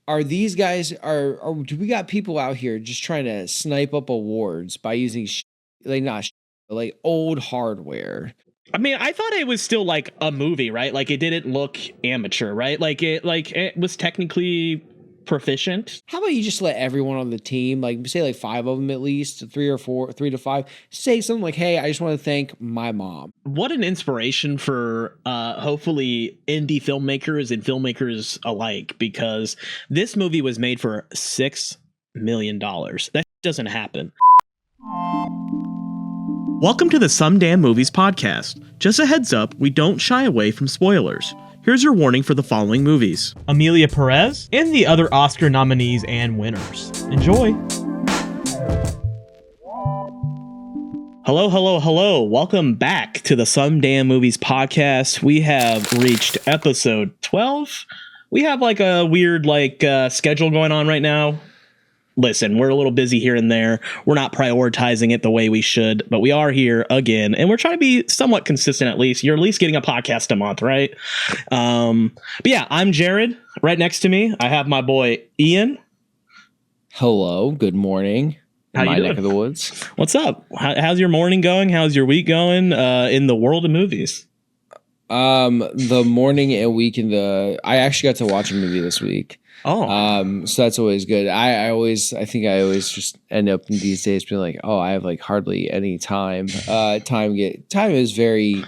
are these guys are do we got people out here just trying to snipe up awards by using like not like old hardware? I mean, I thought it was still like a movie, right? Like it didn't look amateur, right? It was technically proficient. How about you just let everyone on the team, like say like 5 of them at least, 3 to 5, say something like, "Hey, I just want to thank my mom." What an inspiration for hopefully indie filmmakers and filmmakers alike, because this movie was made for $6 million. That doesn't happen. Welcome to the Some Damn Movies podcast. Just a heads up, we don't shy away from spoilers. Here's your warning for the following movies: Emilia Pérez and the other Oscar nominees and winners. Enjoy. Hello, hello, hello. Welcome back to the Some Damn Movies podcast. We have reached episode 12. We have like a weird schedule going on right now. Listen, we're a little busy here and there. We're not prioritizing it the way we should, but we are here again, and we're trying to be somewhat consistent at least. You're at least getting a podcast a month, right? But yeah, I'm Jared. Right next to me, I have my boy Ian. Hello, good morning. How my you neck doing? of the woods. What's up? How's your morning going? How's your week going in the world of movies? The morning and week I actually got to watch a movie this week. Oh, so that's always good. I think I always just end up in these days being like, oh, I have like hardly any time. Time is very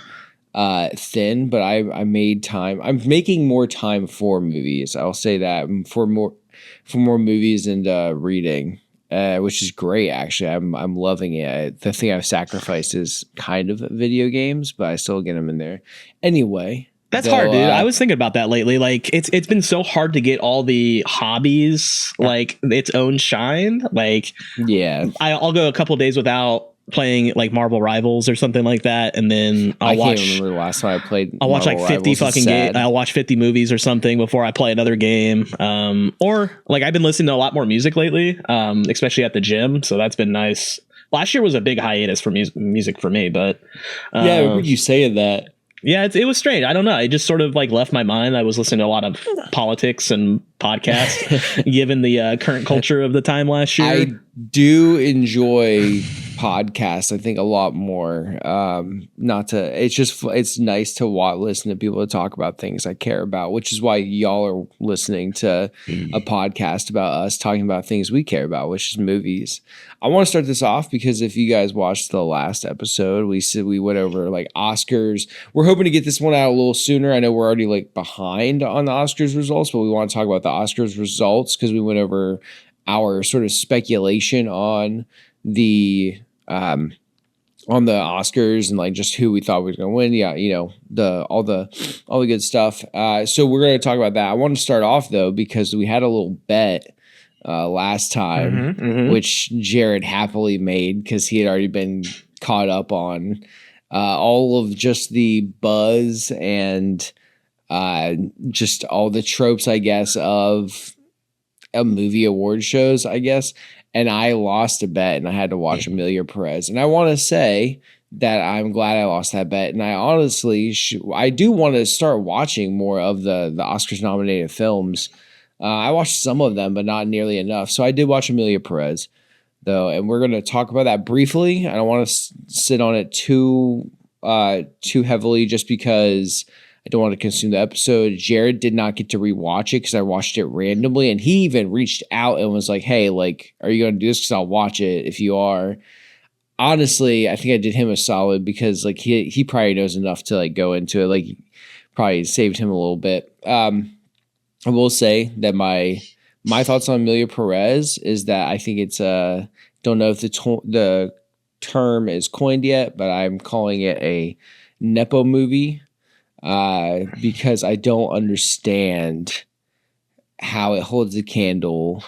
thin, but I made time. I'm making more time for movies. I'll say that for more movies and reading. Which is great, actually. I'm loving it. The thing I've sacrificed is kind of video games, but I still get them in there. Anyway, that's hard, dude. I was thinking about that lately. Like, it's been so hard to get all the hobbies like its own shine. Like, yeah, I'll go a couple of days without playing like Marvel Rivals or something like that, and then I can't remember the last time I played. I'll watch like 50 fucking games. I'll watch 50 movies or something before I play another game. Or like I've been listening to a lot more music lately, especially at the gym. So that's been nice. Last year was a big hiatus for music for me, but yeah, I remember you saying that. Yeah, it was strange. I don't know. It just sort of like left my mind. I was listening to a lot of politics and podcasts, given the current culture of the time last year. I do enjoy podcasts, I think, a lot more. It's nice to listen to people to talk about things I care about, which is why y'all are listening to a podcast about us talking about things we care about, which is movies. I want to start this off because if you guys watched the last episode, we went over like Oscars. We're hoping to get this one out a little sooner. I know we're already like behind on the Oscars results, but we want to talk about the Oscars results because we went over our sort of speculation on the Oscars and like just who we thought was going to win. Yeah, you know, all the good stuff. So we're going to talk about that. I want to start off though because we had a little bet last time, which Jared happily made because he had already been caught up on all of just the buzz and just all the tropes, I guess, of a movie award shows, I guess. And I lost a bet and I had to watch Emilia Pérez. And I want to say that I'm glad I lost that bet. And I honestly, I do want to start watching more of the Oscars nominated films. I watched some of them, but not nearly enough. So I did watch Emilia Pérez, though. And we're going to talk about that briefly. I don't want to sit on it too heavily just because I don't want to consume the episode. Jared did not get to rewatch it because I watched it randomly. And he even reached out and was like, hey, like, are you going to do this? Because I'll watch it if you are. Honestly, I think I did him a solid because like he probably knows enough to like go into it. Like probably saved him a little bit. I will say that my thoughts on Emilia Pérez is that I think it's don't know if the term is coined yet, but I'm calling it a Nepo movie. Because I don't understand how it holds a candle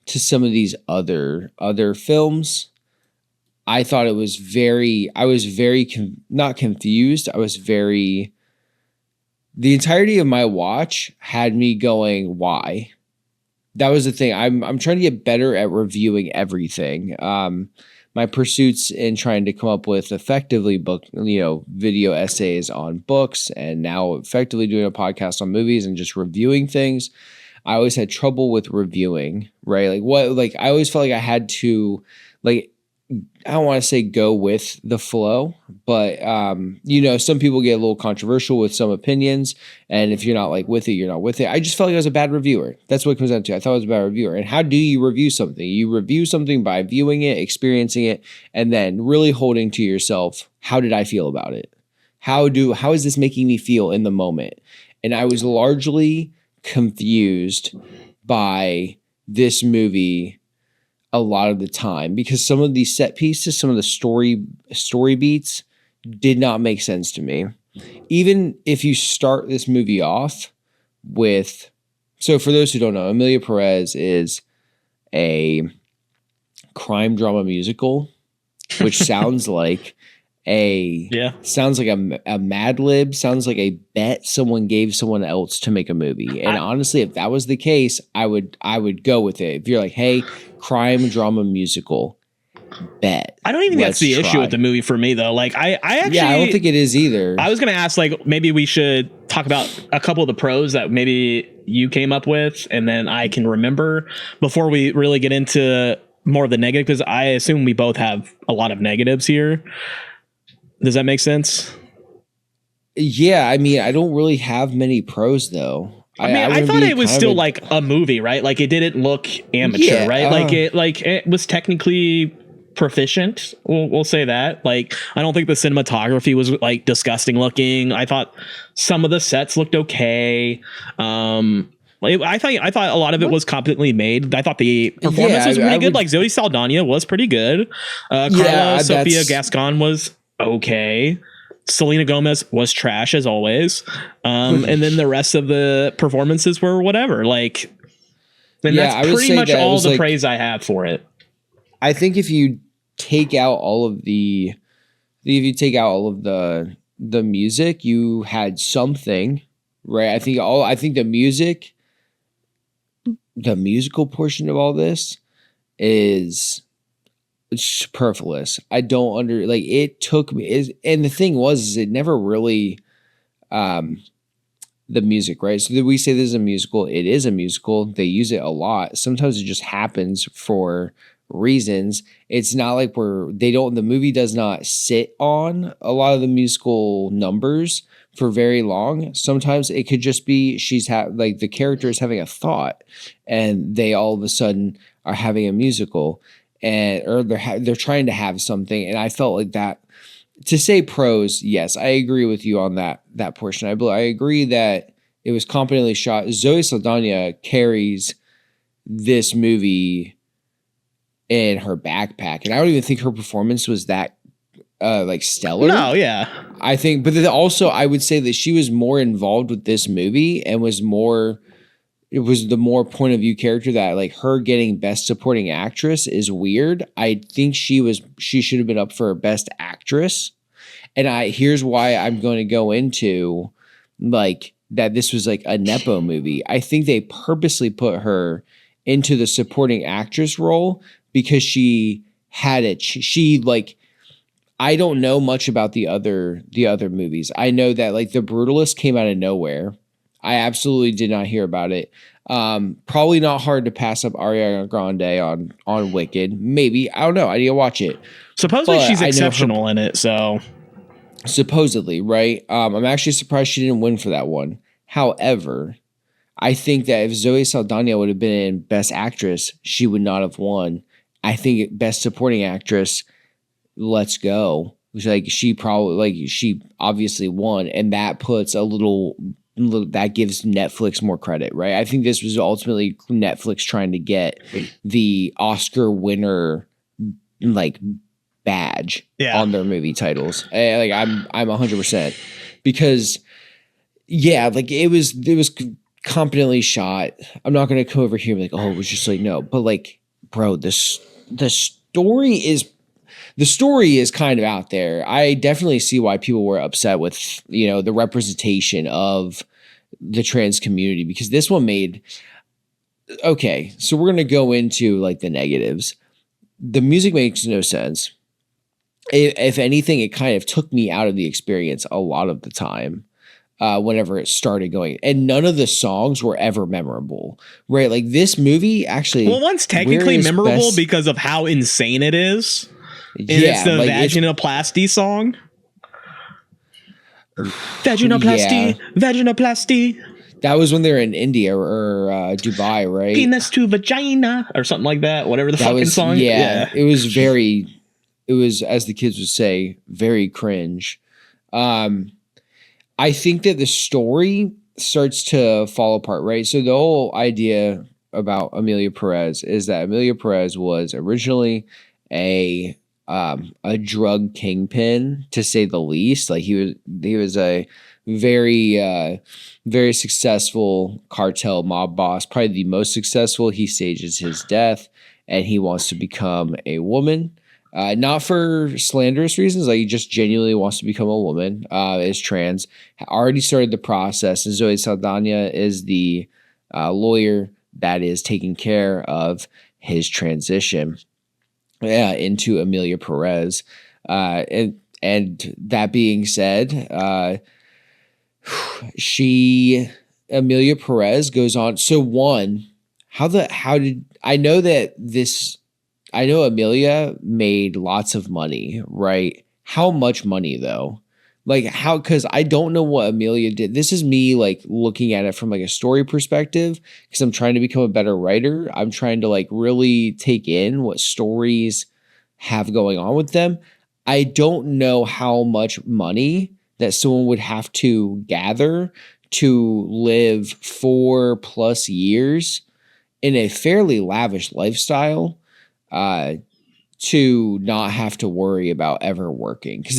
to some of these other films. I thought it was not confused. The entirety of my watch had me going, why? That was the thing. I'm trying to get better at reviewing everything. My pursuits in trying to come up with effectively video essays on books and now effectively doing a podcast on movies and just reviewing things. I always had trouble with reviewing, right? I always felt like I had to, like, I don't want to say go with the flow, but some people get a little controversial with some opinions, and if you're not like with it, you're not with it. I just felt like I was a bad reviewer. That's what it comes down to. I thought I was a bad reviewer. And how do you review something? You review something by viewing it, experiencing it, and then really holding to yourself, how did I feel about it? How is this making me feel in the moment? And I was largely confused by this movie a lot of the time because some of these set pieces, some of the story beats did not make sense to me. Even if you start this movie off with, so for those who don't know, Emilia Pérez is a crime drama musical, which sounds like sounds like a Mad Lib, sounds like a bet someone gave someone else to make a movie. And honestly, if that was the case, I would go with it. If you're like, hey, crime drama musical, bet. I don't even think that's the issue with the movie for me though. Like I actually, I don't think it is either. I was gonna ask, like, maybe we should talk about a couple of the pros that maybe you came up with, and then I can remember before we really get into more of the negative, because I assume we both have a lot of negatives here. Does that make sense? Yeah, I mean, I don't really have many pros though. I thought it was still like a movie, right? Like it didn't look amateur, right? It was technically proficient. We'll say that. Like I don't think the cinematography was like disgusting looking. I thought some of the sets looked okay. I thought a lot of it was competently made. I thought the performance was pretty good. Like Zoe Saldana was pretty good. Carla Sofia Gascon was okay. Selena Gomez was trash as always. And then the rest of the performances were whatever. Like, and that's pretty much all the praise I have for it. I think if you take out all of the music, you had something, right? I think the musical portion of all this is superfluous. I don't it took me and the thing was it never really the music, right? So we say this is a musical, it is a musical. They use it a lot. Sometimes it just happens for reasons. It's not like the movie does not sit on a lot of the musical numbers for very long. Sometimes it could just be the character is having a thought and they all of a sudden are having a musical or they're trying to have something. And I felt like that. To say pros, yes, I agree with you on that portion. I agree that it was competently shot. Zoe Saldana carries this movie in her backpack, and I don't even think her performance was that stellar. No, yeah. I think, but then also I would say that she was more involved with this movie and it was the more point of view character that like her getting best supporting actress is weird. I think she should have been up for best actress. And here's why I'm going to go into like that this was like a Nepo movie. I think they purposely put her into the supporting actress role because she had it. She like, I don't know much about the other movies. I know that like The Brutalist came out of nowhere. I absolutely did not hear about it. Probably not hard to pass up Ariana Grande on Wicked. Maybe. I don't know. I need to watch it. Supposedly she's exceptional in it, so. Supposedly, right? I'm actually surprised she didn't win for that one. However, I think that if Zoe Saldana would have been in Best Actress, she would not have won. I think Best Supporting Actress, let's go. She obviously won, and that puts that gives Netflix more credit, right? I think this was ultimately Netflix trying to get the Oscar winner like badge on their movie titles. I'm 100% because like it was competently shot. I'm not going to come over here and be like, oh, it was just like, no, but like, bro, the story is kind of out there. I definitely see why people were upset with, the representation of the trans community because this one made, okay, so we're going to go into like the negatives. The music makes no sense. If anything, it kind of took me out of the experience a lot of the time. whenever it started going, and none of the songs were ever memorable, right? Like this movie actually, well, one's technically memorable because of how insane it is. And it's the like vaginoplasty song. Vaginoplasty. That was when they were in India or Dubai, right? Penis to vagina or something like that. Whatever the fucking song. Yeah, it was as the kids would say, very cringe. I think that the story starts to fall apart, right? So the whole idea about Emilia Pérez is that Emilia Pérez was originally a drug kingpin, to say the least. Like he was a very very successful cartel mob boss, probably the most successful. He stages his death, and he wants to become a woman. Not for slanderous reasons, like he just genuinely wants to become a woman, is trans, already started the process, and Zoe Saldana is the lawyer that is taking care of his transition into Emilia Pérez. And that being said, Emilia Pérez goes on. So I know Emilia made lots of money, right? How much money though? Like how, because I don't know what Emilia did. This is me like looking at it from like a story perspective, because I'm trying to become a better writer. I'm trying to like really take in what stories have going on with them. I don't know how much money that someone would have to gather to live 4+ years in a fairly lavish lifestyle, to not have to worry about ever working. Because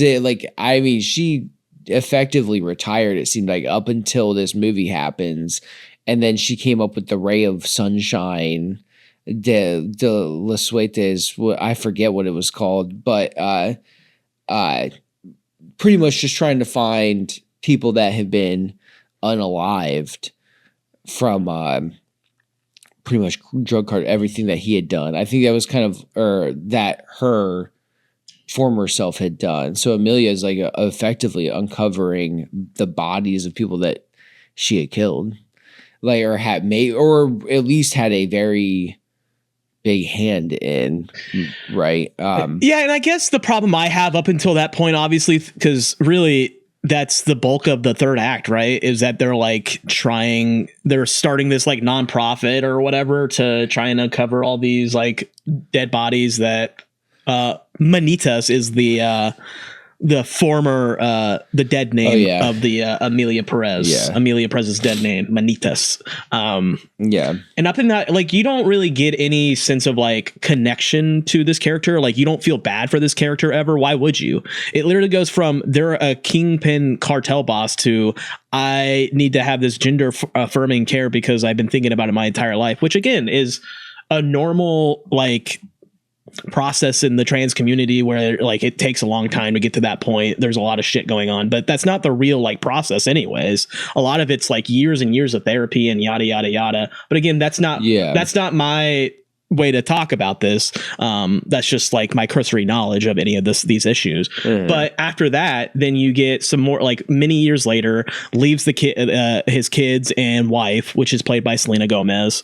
she effectively retired, it seemed like, up until this movie happens, and then she came up with the ray of sunshine, de las Suetes, I forget what it was called, but pretty much just trying to find people that have been unalived from pretty much drug card, everything that he had done. I think that was kind of, or that her former self had done. So Emilia is like effectively uncovering the bodies of people that she had killed, like, or had made, or at least had a very big hand in, right? Yeah, and I guess the problem I have up until that point, obviously, because really that's the bulk of the third act, right? Is that they're starting this like nonprofit or whatever to try and uncover all these like dead bodies that Manitas is the former the dead name of the Emilia Pérez. Yeah. Emilia Pérez's dead name, Manitas. And up in that, like, you don't really get any sense of like connection to this character. Like, you don't feel bad for this character ever. Why would you? It literally goes from they're a kingpin cartel boss to I need to have this gender affirming care because I've been thinking about it my entire life, which again is a normal like process in the trans community where like it takes a long time to get to that point. There's a lot of shit going on, but that's not the real like process anyways. A lot of it's like years and years of therapy and yada yada yada. But again, that's not my way to talk about this. That's just like my cursory knowledge of any of these issues. But after that, then you get some more, like many years later, leaves the his kids and wife, which is played by Selena Gomez.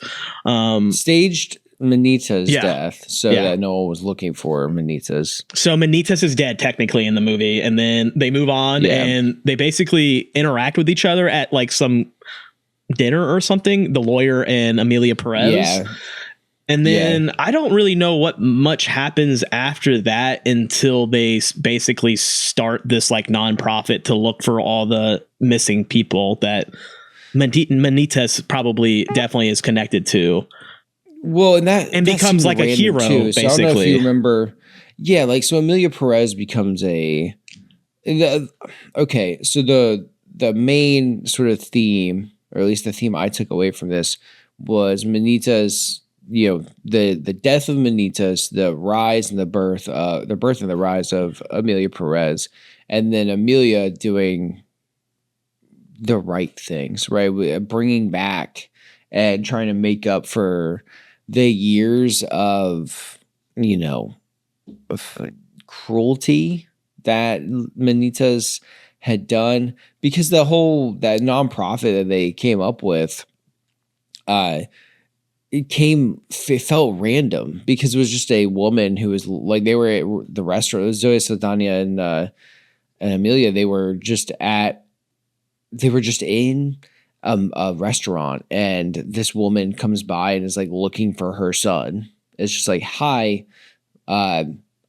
Staged Manita's death, so that no one was looking for Manitas. So Manitas is dead technically in the movie, and then they move on and they basically interact with each other at like some dinner or something, the lawyer and Emilia Pérez. And then I don't really know what much happens after that until they basically start this like nonprofit to look for all the missing people that Manitas definitely is connected to. Well, and becomes like a hero, too. So basically. I don't know if you remember. Yeah, like so Emilia Pérez becomes so the main sort of theme, or at least the theme I took away from this, was Manitas, the death of Manitas, the rise and the birth and the rise of Emilia Pérez, and then Emilia doing the right things, right? Bringing back and trying to make up for the years of cruelty that Manitas had done, because that nonprofit that they came up with, it felt random because it was just a woman who was like, they were at the restaurant. It was Zoe Saldana and Emilia. They were just in a restaurant, and this woman comes by and is like looking for her son. It's just like, hi,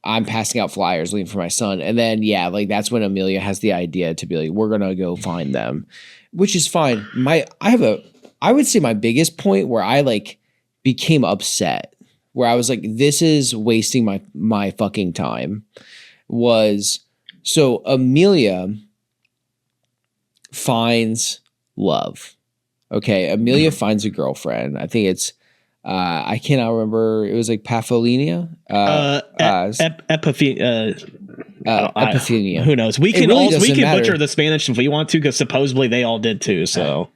I'm passing out flyers looking for my son. And then, yeah, like that's when Emilia has the idea to be like, we're going to go find them, which is fine. I would say my biggest point where I like became upset, where I was like, this is wasting my fucking time, was so Emilia finds love. Okay. Emilia finds a girlfriend. I think it's, I cannot remember. It was like Paphilinia. Epiphania. Who knows? We can butcher the Spanish if we want to, because supposedly they all did too. So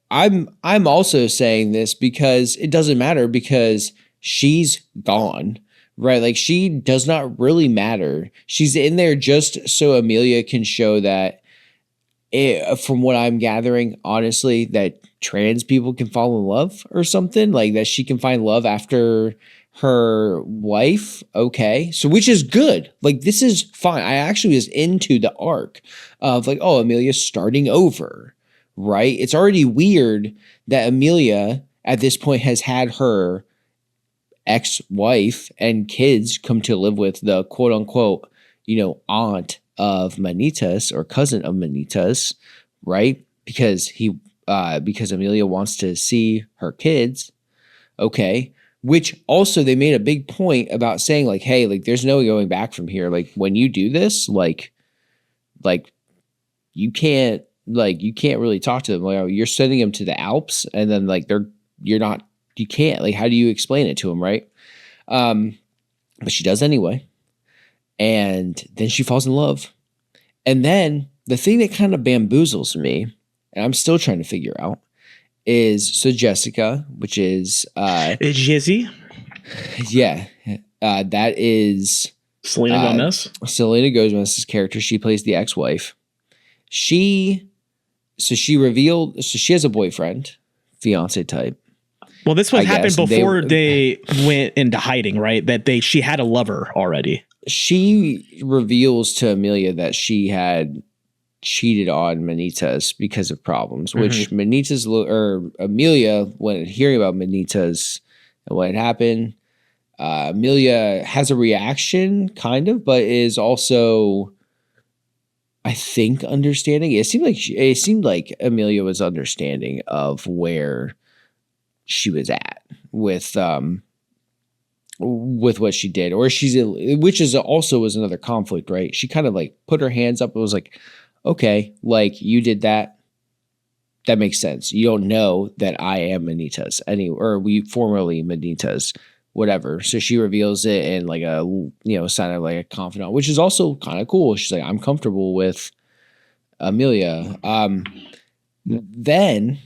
I'm also saying this because it doesn't matter, because she's gone, right? Like she does not really matter. She's in there just so Emilia can show that from what I'm gathering, honestly, that trans people can fall in love or something, like that she can find love after her wife. Okay. So, which is good. Like, this is fine. I actually was into the arc of like, oh, Emilia's starting over, right? It's already weird that Emilia at this point has had her ex-wife and kids come to live with the quote unquote, aunt of Manitas or cousin of Manitas, right? Because Emilia wants to see her kids. Okay. Which also they made a big point about saying like, hey, like there's no going back from here. Like when you do this, like you can't really talk to them. Like you're sending them to the Alps, and then like you can't, like, how do you explain it to them? Right. But she does anyway. And then she falls in love. And then the thing that kind of bamboozles me, and I'm still trying to figure out, is so Jessica, which is Jizzy. Yeah. That is Selena Gomez. Selena Gomez's character. She plays the ex-wife. She has a boyfriend, fiance type. Well, this was happened before they went into hiding, right? That she had a lover already. She reveals to Emilia that she had cheated on Manitas because of problems, which Emilia, when hearing about Manitas and what had happened, Emilia has a reaction, kind of, but is also, I think, understanding. It seemed like Emilia was understanding of where she was at with what she did, or which is also was another conflict, right? She kind of like put her hands up and was like, okay, like you did that. That makes sense. You don't know that I am Manitas or we formerly Manitas, whatever. So she reveals it in like a, sign of like a confidant, which is also kind of cool. She's like, I'm comfortable with Emilia. Then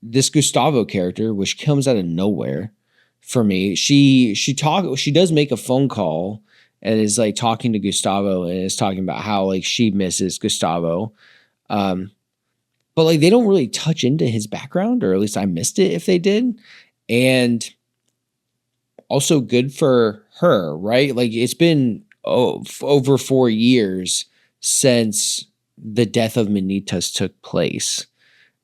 this Gustavo character, which comes out of nowhere for me, she does make a phone call and is like talking to Gustavo and is talking about how like she misses Gustavo. But like they don't really touch into his background, or at least I missed it if they did. And also good for her, right? Like it's been over 4 years since the death of Manitas took place,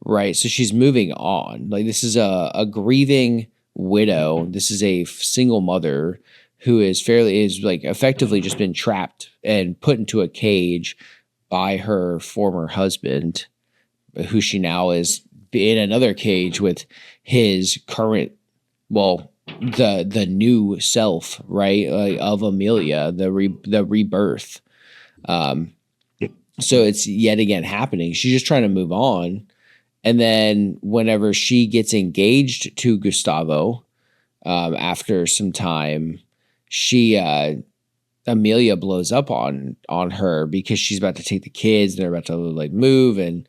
right? So she's moving on. Like this is a grieving widow. This is a single mother who is like effectively just been trapped and put into a cage by her former husband, who she now is in another cage with his current, the new self, right? Of Emilia, the rebirth. So it's yet again happening. She's just trying to move on. And then whenever she gets engaged to Gustavo, after some time, Emilia blows up on her because she's about to take the kids. They're about to like move and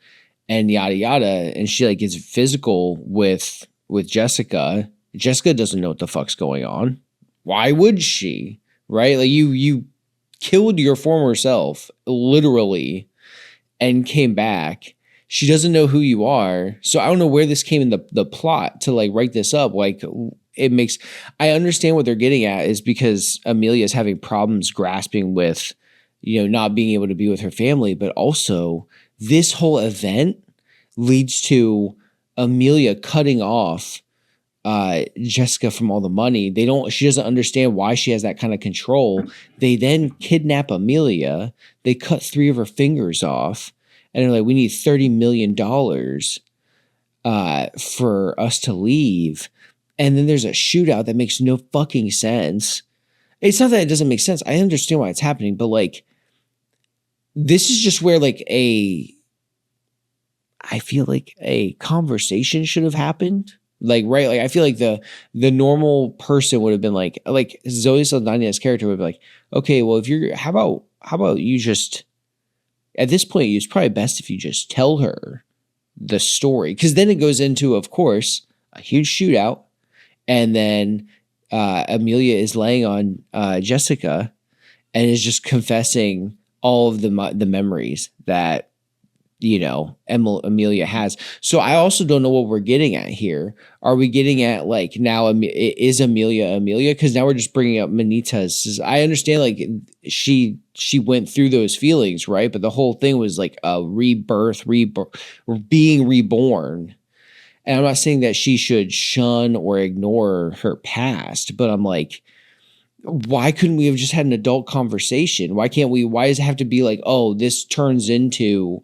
yada yada. And she like gets physical with Jessica. Jessica doesn't know what the fuck's going on. Why would she? Right? Like you killed your former self, literally, and came back. She doesn't know who you are. So I don't know where this came in the plot to like write this up. Like it makes, I understand what they're getting at is because Emilia is having problems grasping with, you know, not being able to be with her family, but also this whole event leads to Emilia cutting off Jessica from all the money. She doesn't understand why she has that kind of control. They then kidnap Emilia. They cut 3 of her fingers off. And they're like, we need $30 million for us to leave. And then there's a shootout that makes no fucking sense. It's not that it doesn't make sense. I understand why it's happening, but like, this is just where like I feel like a conversation should have happened. Like, right. Like, I feel like the normal person would have been like Zoe Saldana's character would be like, okay, well, how about you just, at this point, it's probably best if you just tell her the story. Because then it goes into, of course, a huge shootout. And then Emilia is laying on Jessica and is just confessing all of the memories that, you know, Emilia has. So I also don't know what we're getting at here. Are we getting at like now is Emilia? Because now we're just bringing up Manita's. I understand like she went through those feelings, right? But the whole thing was like a rebirth, being reborn. And I'm not saying that she should shun or ignore her past, but I'm like, why couldn't we have just had an adult conversation? Why can't we? Why does it have to be like, oh, this turns into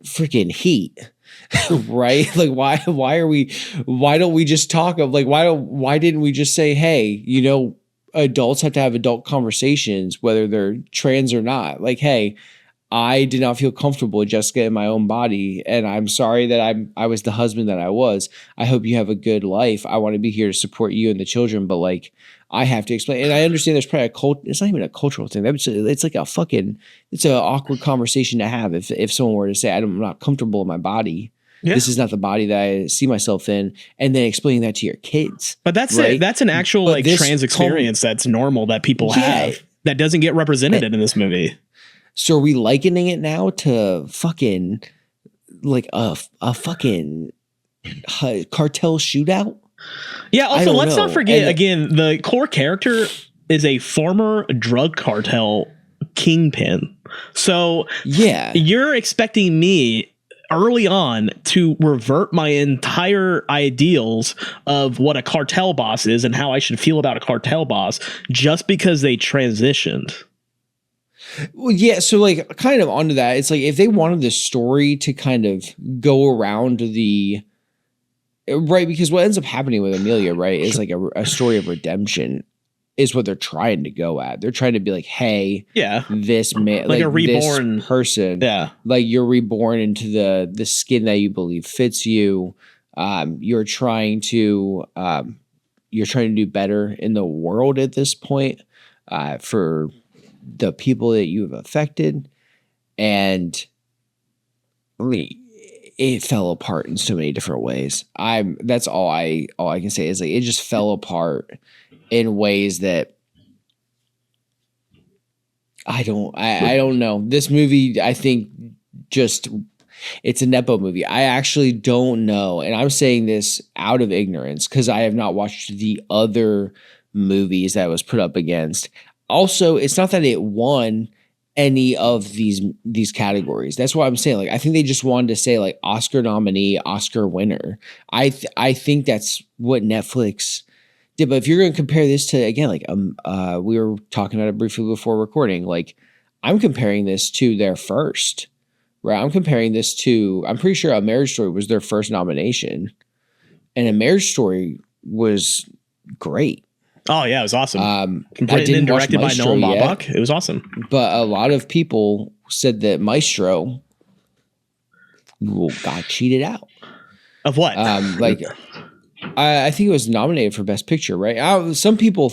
freaking Heat, right? Like, why don't we just talk of like, why didn't we just say, hey, you know, adults have to have adult conversations, whether they're trans or not. Like, hey, I did not feel comfortable with Jessica in my own body, and I'm sorry that I was the husband that I was. I hope you have a good life. I want to be here to support you and the children, but like, I have to explain. And I understand there's probably it's not even a cultural thing. It's like it's an awkward conversation to have if someone were to say, I'm not comfortable in my body. Yeah. This is not the body that I see myself in, and then explaining that to your kids. But that's right? That's an actual like trans experience that's normal that people have that doesn't get represented in this movie. So are we likening it now to fucking like a fucking cartel shootout? Yeah. Also, let's not forget again, the core character is a former drug cartel kingpin. So yeah, you're expecting me early on to revert my entire ideals of what a cartel boss is and how I should feel about a cartel boss just because they transitioned. Well, yeah, so like kind of onto that, it's like if they wanted the story to kind of go around right, because what ends up happening with Emilia, right, is like a story of redemption is what they're trying to go at. They're trying to be like, hey, this man, like a reborn person, like you're reborn into the skin that you believe fits you. You're trying to do better in the world at this point for the people that you've affected, and it fell apart in so many different ways. That's all I can say is like it just fell apart in ways that I don't know. This movie, I think, just it's a Nepo movie. I actually don't know, and I'm saying this out of ignorance because I have not watched the other movies that it was put up against. Also, it's not that it won any of these categories. That's what I'm saying. Like, I think they just wanted to say like Oscar nominee, Oscar winner. I think that's what Netflix did. But if you're going to compare this to, again, like we were talking about it briefly before recording, like I'm comparing this to their first, right? I'm comparing this to, I'm pretty sure A Marriage Story was their first nomination, and A Marriage Story was great. Oh yeah, it was awesome. Written and directed by Noah Baumbach. It was awesome. But a lot of people said that Maestro got cheated out. Of what? Like I think it was nominated for Best Picture, right? Some people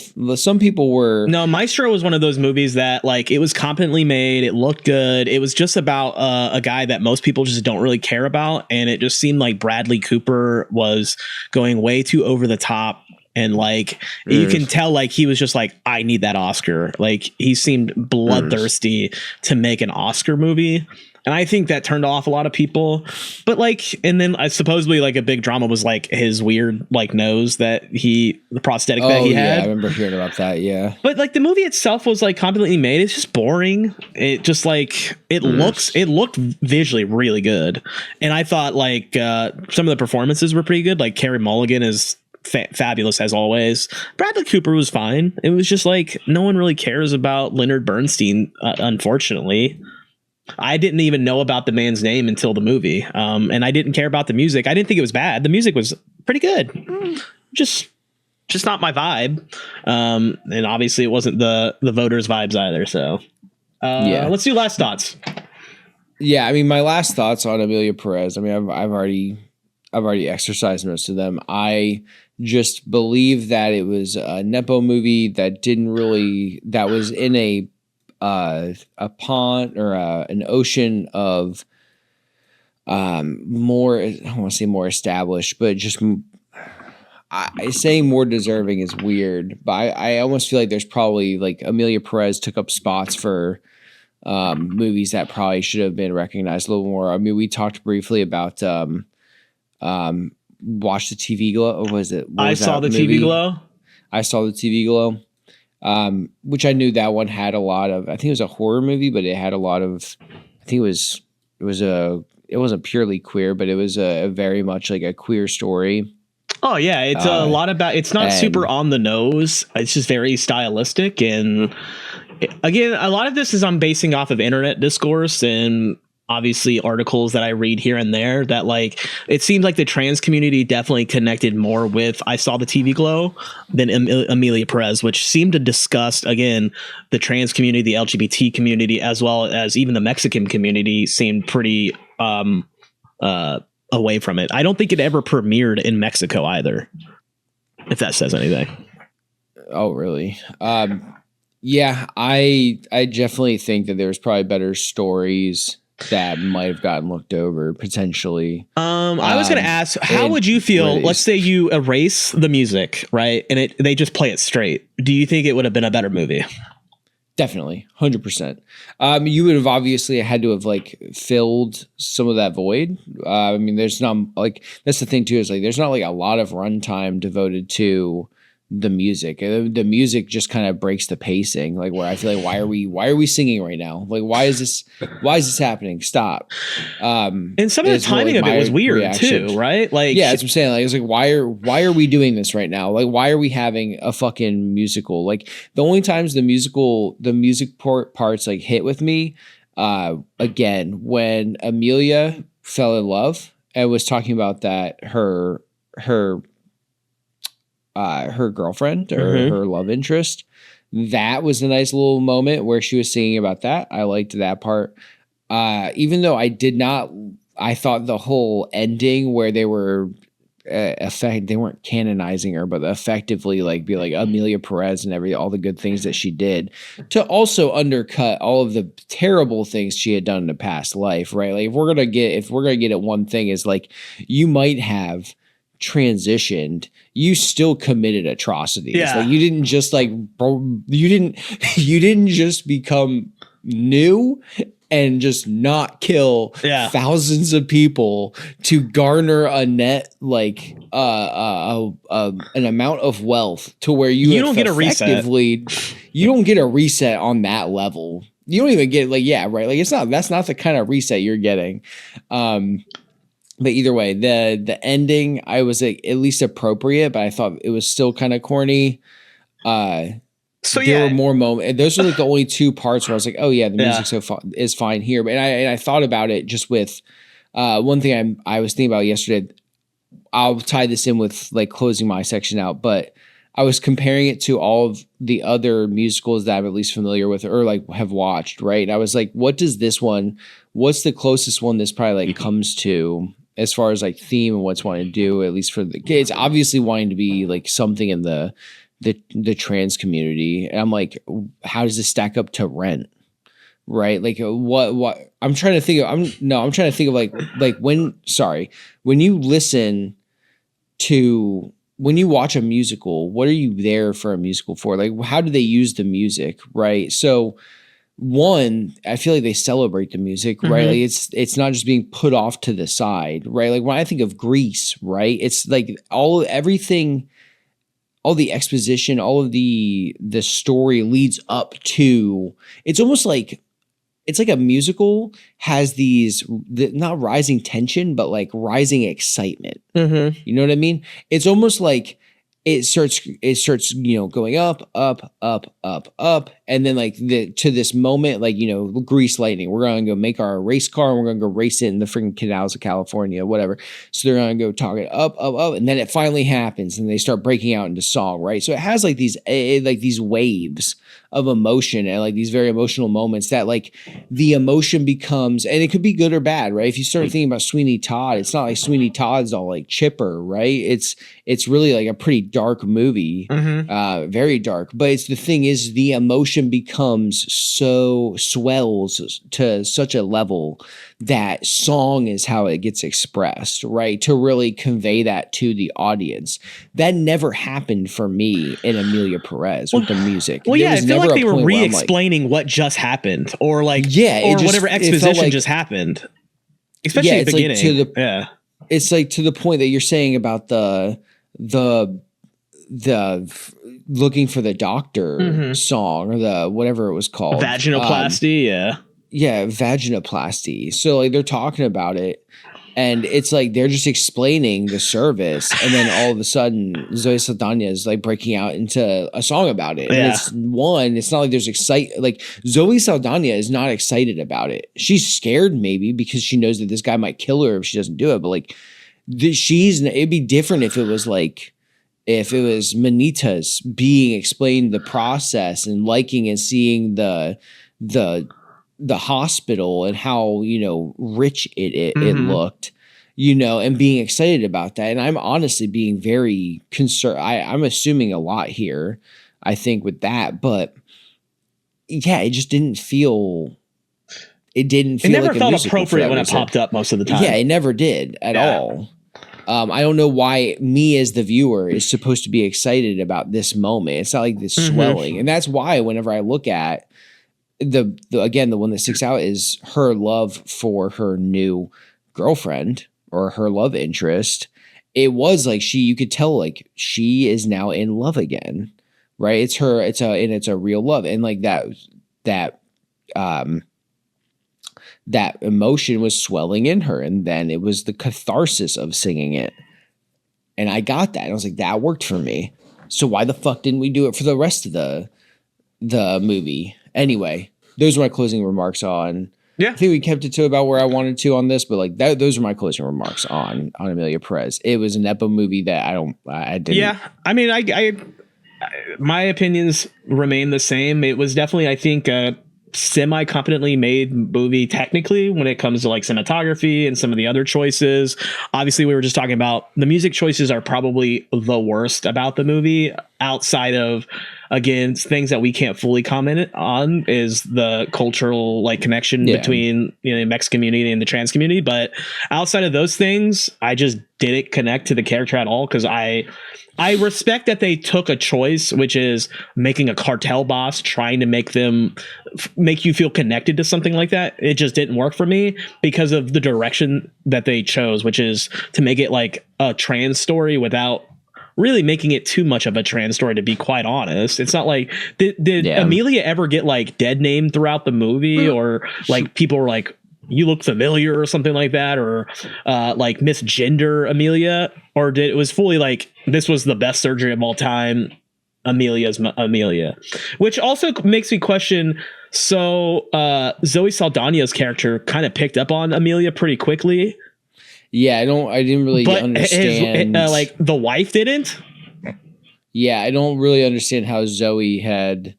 were. No, Maestro was one of those movies that like it was competently made. It looked good. It was just about a guy that most people just don't really care about, and it just seemed like Bradley Cooper was going way too over the top. And like you can tell like he was just like, I need that Oscar. Like he seemed bloodthirsty to make an Oscar movie. And I think that turned off a lot of people. But like, and then supposedly like a big drama was like his weird like nose that the prosthetic that he had. I remember hearing about that. Yeah. But like the movie itself was like competently made. It's just boring. It just like it looked visually really good. And I thought like some of the performances were pretty good. Like Carey Mulligan is fabulous as always. Bradley Cooper was fine. It was just like no one really cares about Leonard Bernstein, unfortunately. I didn't even know about the man's name until the movie. And I didn't care about the music. I didn't think it was bad. The music was pretty good. Just not my vibe. And obviously it wasn't the voters' vibes either. So let's do last thoughts. Yeah, I mean, my last thoughts on Emilia Pérez. I mean, I've already exercised most of them. I just believe that it was a Nepo movie that was in a pond or an ocean of more, I don't want to say more established, but just saying more deserving is weird. But I almost feel like there's probably like Emilia Pérez took up spots for movies that probably should have been recognized a little more. I mean, we talked briefly about Watch the TV Glow. Or was it? I saw the TV Glow. I saw the TV Glow. Which I knew that one had a lot of, I think it was a horror movie, but it had a lot of, I think it wasn't purely queer, but it was a very much like a queer story. Oh yeah. It's a lot about, it's not super on the nose. It's just very stylistic. And again, a lot of this is I'm basing off of internet discourse and obviously articles that I read here and there that like it seems like the trans community definitely connected more with I Saw the TV Glow than Emilia Pérez, which seemed to discuss again the trans community, the LGBT community, as well as even the Mexican community seemed pretty away from it. I don't think it ever premiered in Mexico either, if that says anything. Oh really? Yeah, I definitely think that there's probably better stories that might have gotten looked over potentially. I was going to ask, how would you feel? Let's say you erase the music, right? And they just play it straight. Do you think it would have been a better movie? Definitely. 100%. You would have obviously had to have like filled some of that void. I mean, there's not like, that's the thing too, is like, there's not like a lot of runtime devoted to the music. The music just kind of breaks the pacing, like where I feel like why are we singing right now? Like why is this happening? Stop. And some of the timing of it was weird reaction too, right? Like yeah, that's what I'm saying. Like it's like why are we doing this right now? Like why are we having a fucking musical? Like the only times the music parts like hit with me again when Emilia fell in love and was talking about that her girlfriend or her love interest. That was a nice little moment where she was singing about that. I liked that part. Even though I thought the whole ending where they were they weren't canonizing her, but effectively like be like Emilia Pérez and all the good things that she did to also undercut all of the terrible things she had done in the past life, right? Like if we're gonna get at one thing is like you might have transitioned, you still committed atrocities. Yeah. Like you didn't just like you didn't just become new and just not kill thousands of people to garner a net like an amount of wealth to where you don't get a reset. You don't get a reset on that level. You don't even get like right. Like that's not the kind of reset you're getting. But either way, the ending I was like, at least appropriate, but I thought it was still kind of corny. There were more moments. Those are like the only two parts where I was like, oh yeah, the music is fine here. But I thought about it just with one thing I was thinking about yesterday. I'll tie this in with like closing my section out, but I was comparing it to all of the other musicals that I'm at least familiar with or like have watched, right? And I was like, what's the closest one this probably like comes to as far as like theme and what's wanting to do, at least for the kids, obviously wanting to be like something in the trans community. And I'm like, how does this stack up to Rent? Right? Like what I'm trying to think of like when you listen to when you watch a musical, what are you there for a musical for? Like, how do they use the music, right? So one, I feel like they celebrate the music, right? Like it's not just being put off to the side, right? Like when I think of Grease, right? It's like everything, all the exposition, all of the story leads up to, it's almost like, it's like a musical has not rising tension, but like rising excitement. You know what I mean? It's almost like it starts, going up, up, up, up, up. And then like to this moment, like, grease lightning, we're going to go make our race car and we're going to go race it in the freaking canals of California, whatever. So they're going to go talk it up, up, up. And then it finally happens and they start breaking out into song, right? So it has like these waves of emotion and like these very emotional moments that like the emotion becomes, and it could be good or bad, right? If you start thinking about Sweeney Todd, it's not like Sweeney Todd's all like chipper, right? It's really like a pretty dark movie, very dark. But the thing is, the emotion becomes swells to such a level that song is how it gets expressed, right? To really convey that to the audience. That never happened for me in Emilia Pérez with the music. Well, yeah, I feel like they were re-explaining what just happened, or like, whatever exposition just happened, especially at the beginning. Like it's like to the point that you're saying about the looking for the doctor song, or the whatever it was called, vaginoplasty. Vaginoplasty. So like they're talking about it, and it's like they're just explaining the service, and then all of a sudden Zoe Saldana is like breaking out into a song about it. And it's not like there's like Zoe Saldana is not excited about it. She's scared maybe because she knows that this guy might kill her if she doesn't do it. But like it'd be different if it was Manitas being explained the process and liking and seeing the hospital and how, rich it looked, and being excited about that. And I'm honestly being very concerned. I'm assuming a lot here, I think, with that, but yeah, it just didn't feel. It never like felt appropriate when it popped up most of the time. Yeah, it never did at all. I don't know why me as the viewer is supposed to be excited about this moment. It's not like this swelling. And that's why whenever I look at the one that sticks out is her love for her new girlfriend or her love interest. It was like you could tell like she is now in love again, right? It's a real love. And like that emotion was swelling in her, and then it was the catharsis of singing it. And I got that. I was like, that worked for me. So why the fuck didn't we do it for the rest of the movie? Anyway, those are my closing remarks on. Yeah, I think we kept it to about where I wanted to on this, but like those are my closing remarks on Emilia Pérez. It was an Epo movie that I didn't. Yeah, I mean, I my opinions remain the same. It was definitely, I think, semi-competently made movie technically when it comes to like cinematography and some of the other choices. Obviously, we were just talking about the music choices are probably the worst about the movie, outside of, again, things that we can't fully comment on is the cultural like connection between the Mexican community and the trans community. But outside of those things, I just didn't connect to the character at all, because I respect that they took a choice, which is making a cartel boss, trying to make you feel connected to something like that. It just didn't work for me because of the direction that they chose, which is to make it like a trans story without really making it too much of a trans story, to be quite honest. It's not like, did Emilia ever get like dead named throughout the movie, or like people were like, you look familiar or something like that, or like misgender Emilia, or it was fully like, this was the best surgery of all time, Emilia's Emilia, which also makes me question. So Zoe Saldana's character kind of picked up on Emilia pretty quickly. Yeah, I didn't really understand. Like the wife didn't. Yeah, I don't really understand how Zoe had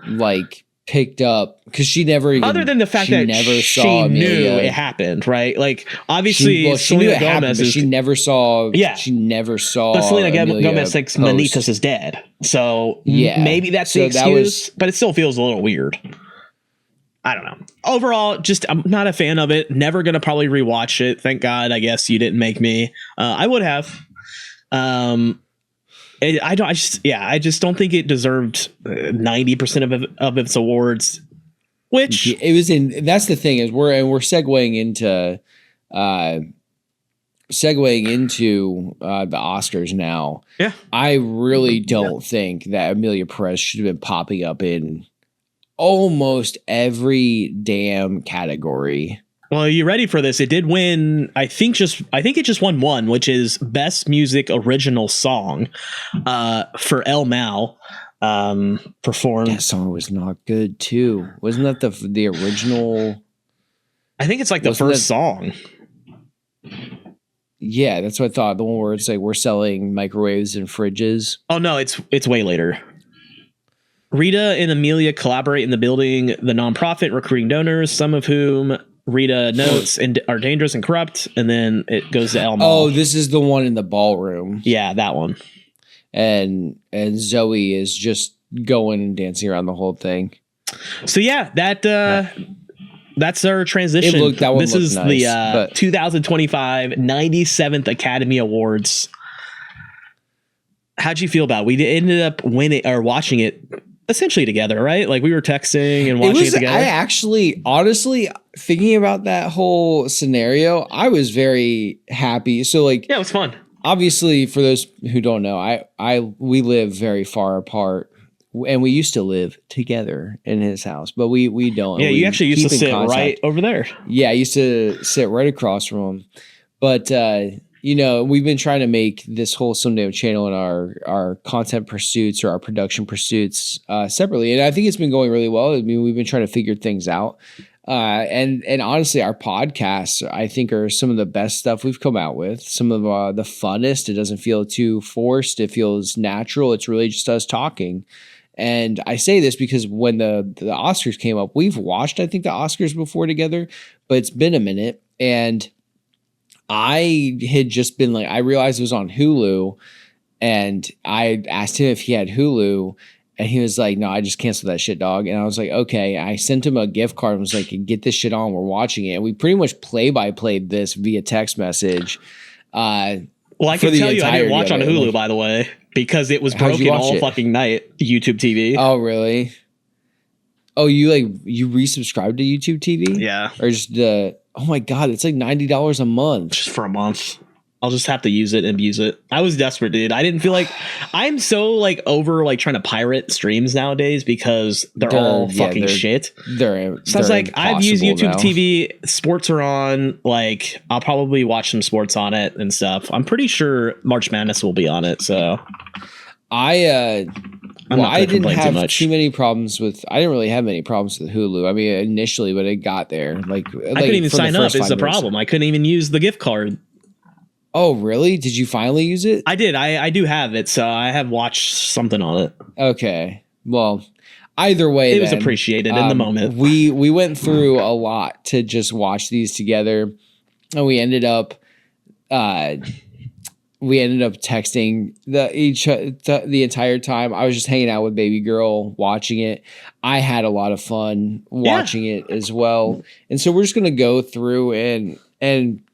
like picked up, because she never even, other than the fact that she knew it happened, right? Like obviously she knew it happened, but she never saw. Yeah, she never saw. But Selena Gomez thinks Manitas is dead, so maybe that's the excuse. But it still feels a little weird. I don't know. Overall, just I'm not a fan of it. Never gonna probably rewatch it. Thank God. I guess you didn't make me. I would have. I just don't think it deserved 90% of its awards. Which it was in. That's the thing is we're segueing into the Oscars now. Yeah, I really don't think that Emilia Pérez should have been popping up in almost every damn category. Well, are you ready for this? It did win. I think it just won one, which is Best Music Original Song for El Mal. Performed. That song was not good too. Wasn't that the original? I think it's like the first song. Yeah, that's what I thought. The one where it's like we're selling microwaves and fridges. Oh no, it's way later. Rita and Emilia collaborate in the building the nonprofit, recruiting donors, some of whom Rita notes and are dangerous and corrupt, and then it goes to El Mal. Oh, this is the one in the ballroom. Yeah, that one. And Zoe is just going and dancing around the whole thing. So yeah, that's our transition. This is nice, the 2025 97th Academy Awards. How'd you feel about it? We ended up winning or watching it essentially together, right? Like we were texting and watching it together. I actually, honestly, thinking about that whole scenario, I was very happy. So like, yeah, it was fun. Obviously, for those who don't know, we live very far apart, and we used to live together in his house, but we don't. Yeah, you actually used to sit right over there. Yeah, I used to sit right across from him. But we've been trying to make this whole Someday channel and our content pursuits or our production pursuits separately, and I think it's been going really well. I mean, we've been trying to figure things out. And honestly, our podcasts, I think, are some of the best stuff we've come out with. Some of the funnest. It doesn't feel too forced. It feels natural. It's really just us talking. And I say this because when the Oscars came up, we've watched, I think, the Oscars before together, but it's been a minute. And I had just been like, I realized it was on Hulu, and I asked him if he had Hulu. And he was like, no, I just canceled that shit, dog. And I was like, okay. I sent him a gift card and was like, get this shit on. We're watching it. And we pretty much play-by-played this via text message. Well, I can tell you I didn't watch on Hulu, by the way, because it was broken all fucking night. YouTube TV. Oh, really? Oh, you resubscribed to YouTube TV? Yeah. Or just oh my God, it's like $90 a month. Just for a month. I'll just have to use it and abuse it. I was desperate, dude. I didn't feel like I'm so like over like trying to pirate streams nowadays because they're all fucking shit. So I was like, I've used YouTube TV. Sports are on. Like, I'll probably watch some sports on it and stuff. I'm pretty sure March Madness will be on it. So I didn't have too many problems with. I didn't really have many problems with Hulu. I mean, initially, but it got there. I couldn't even sign up. Is the problem? I couldn't even use the gift card. Oh, really? Did you finally use it? I did. I do have it, so I have watched something on it. Okay. Well, either way, it was appreciated in the moment. We went through a lot to just watch these together, and we ended up texting the entire time. I was just hanging out with baby girl watching it. I had a lot of fun watching it as well, and so we're just gonna go through and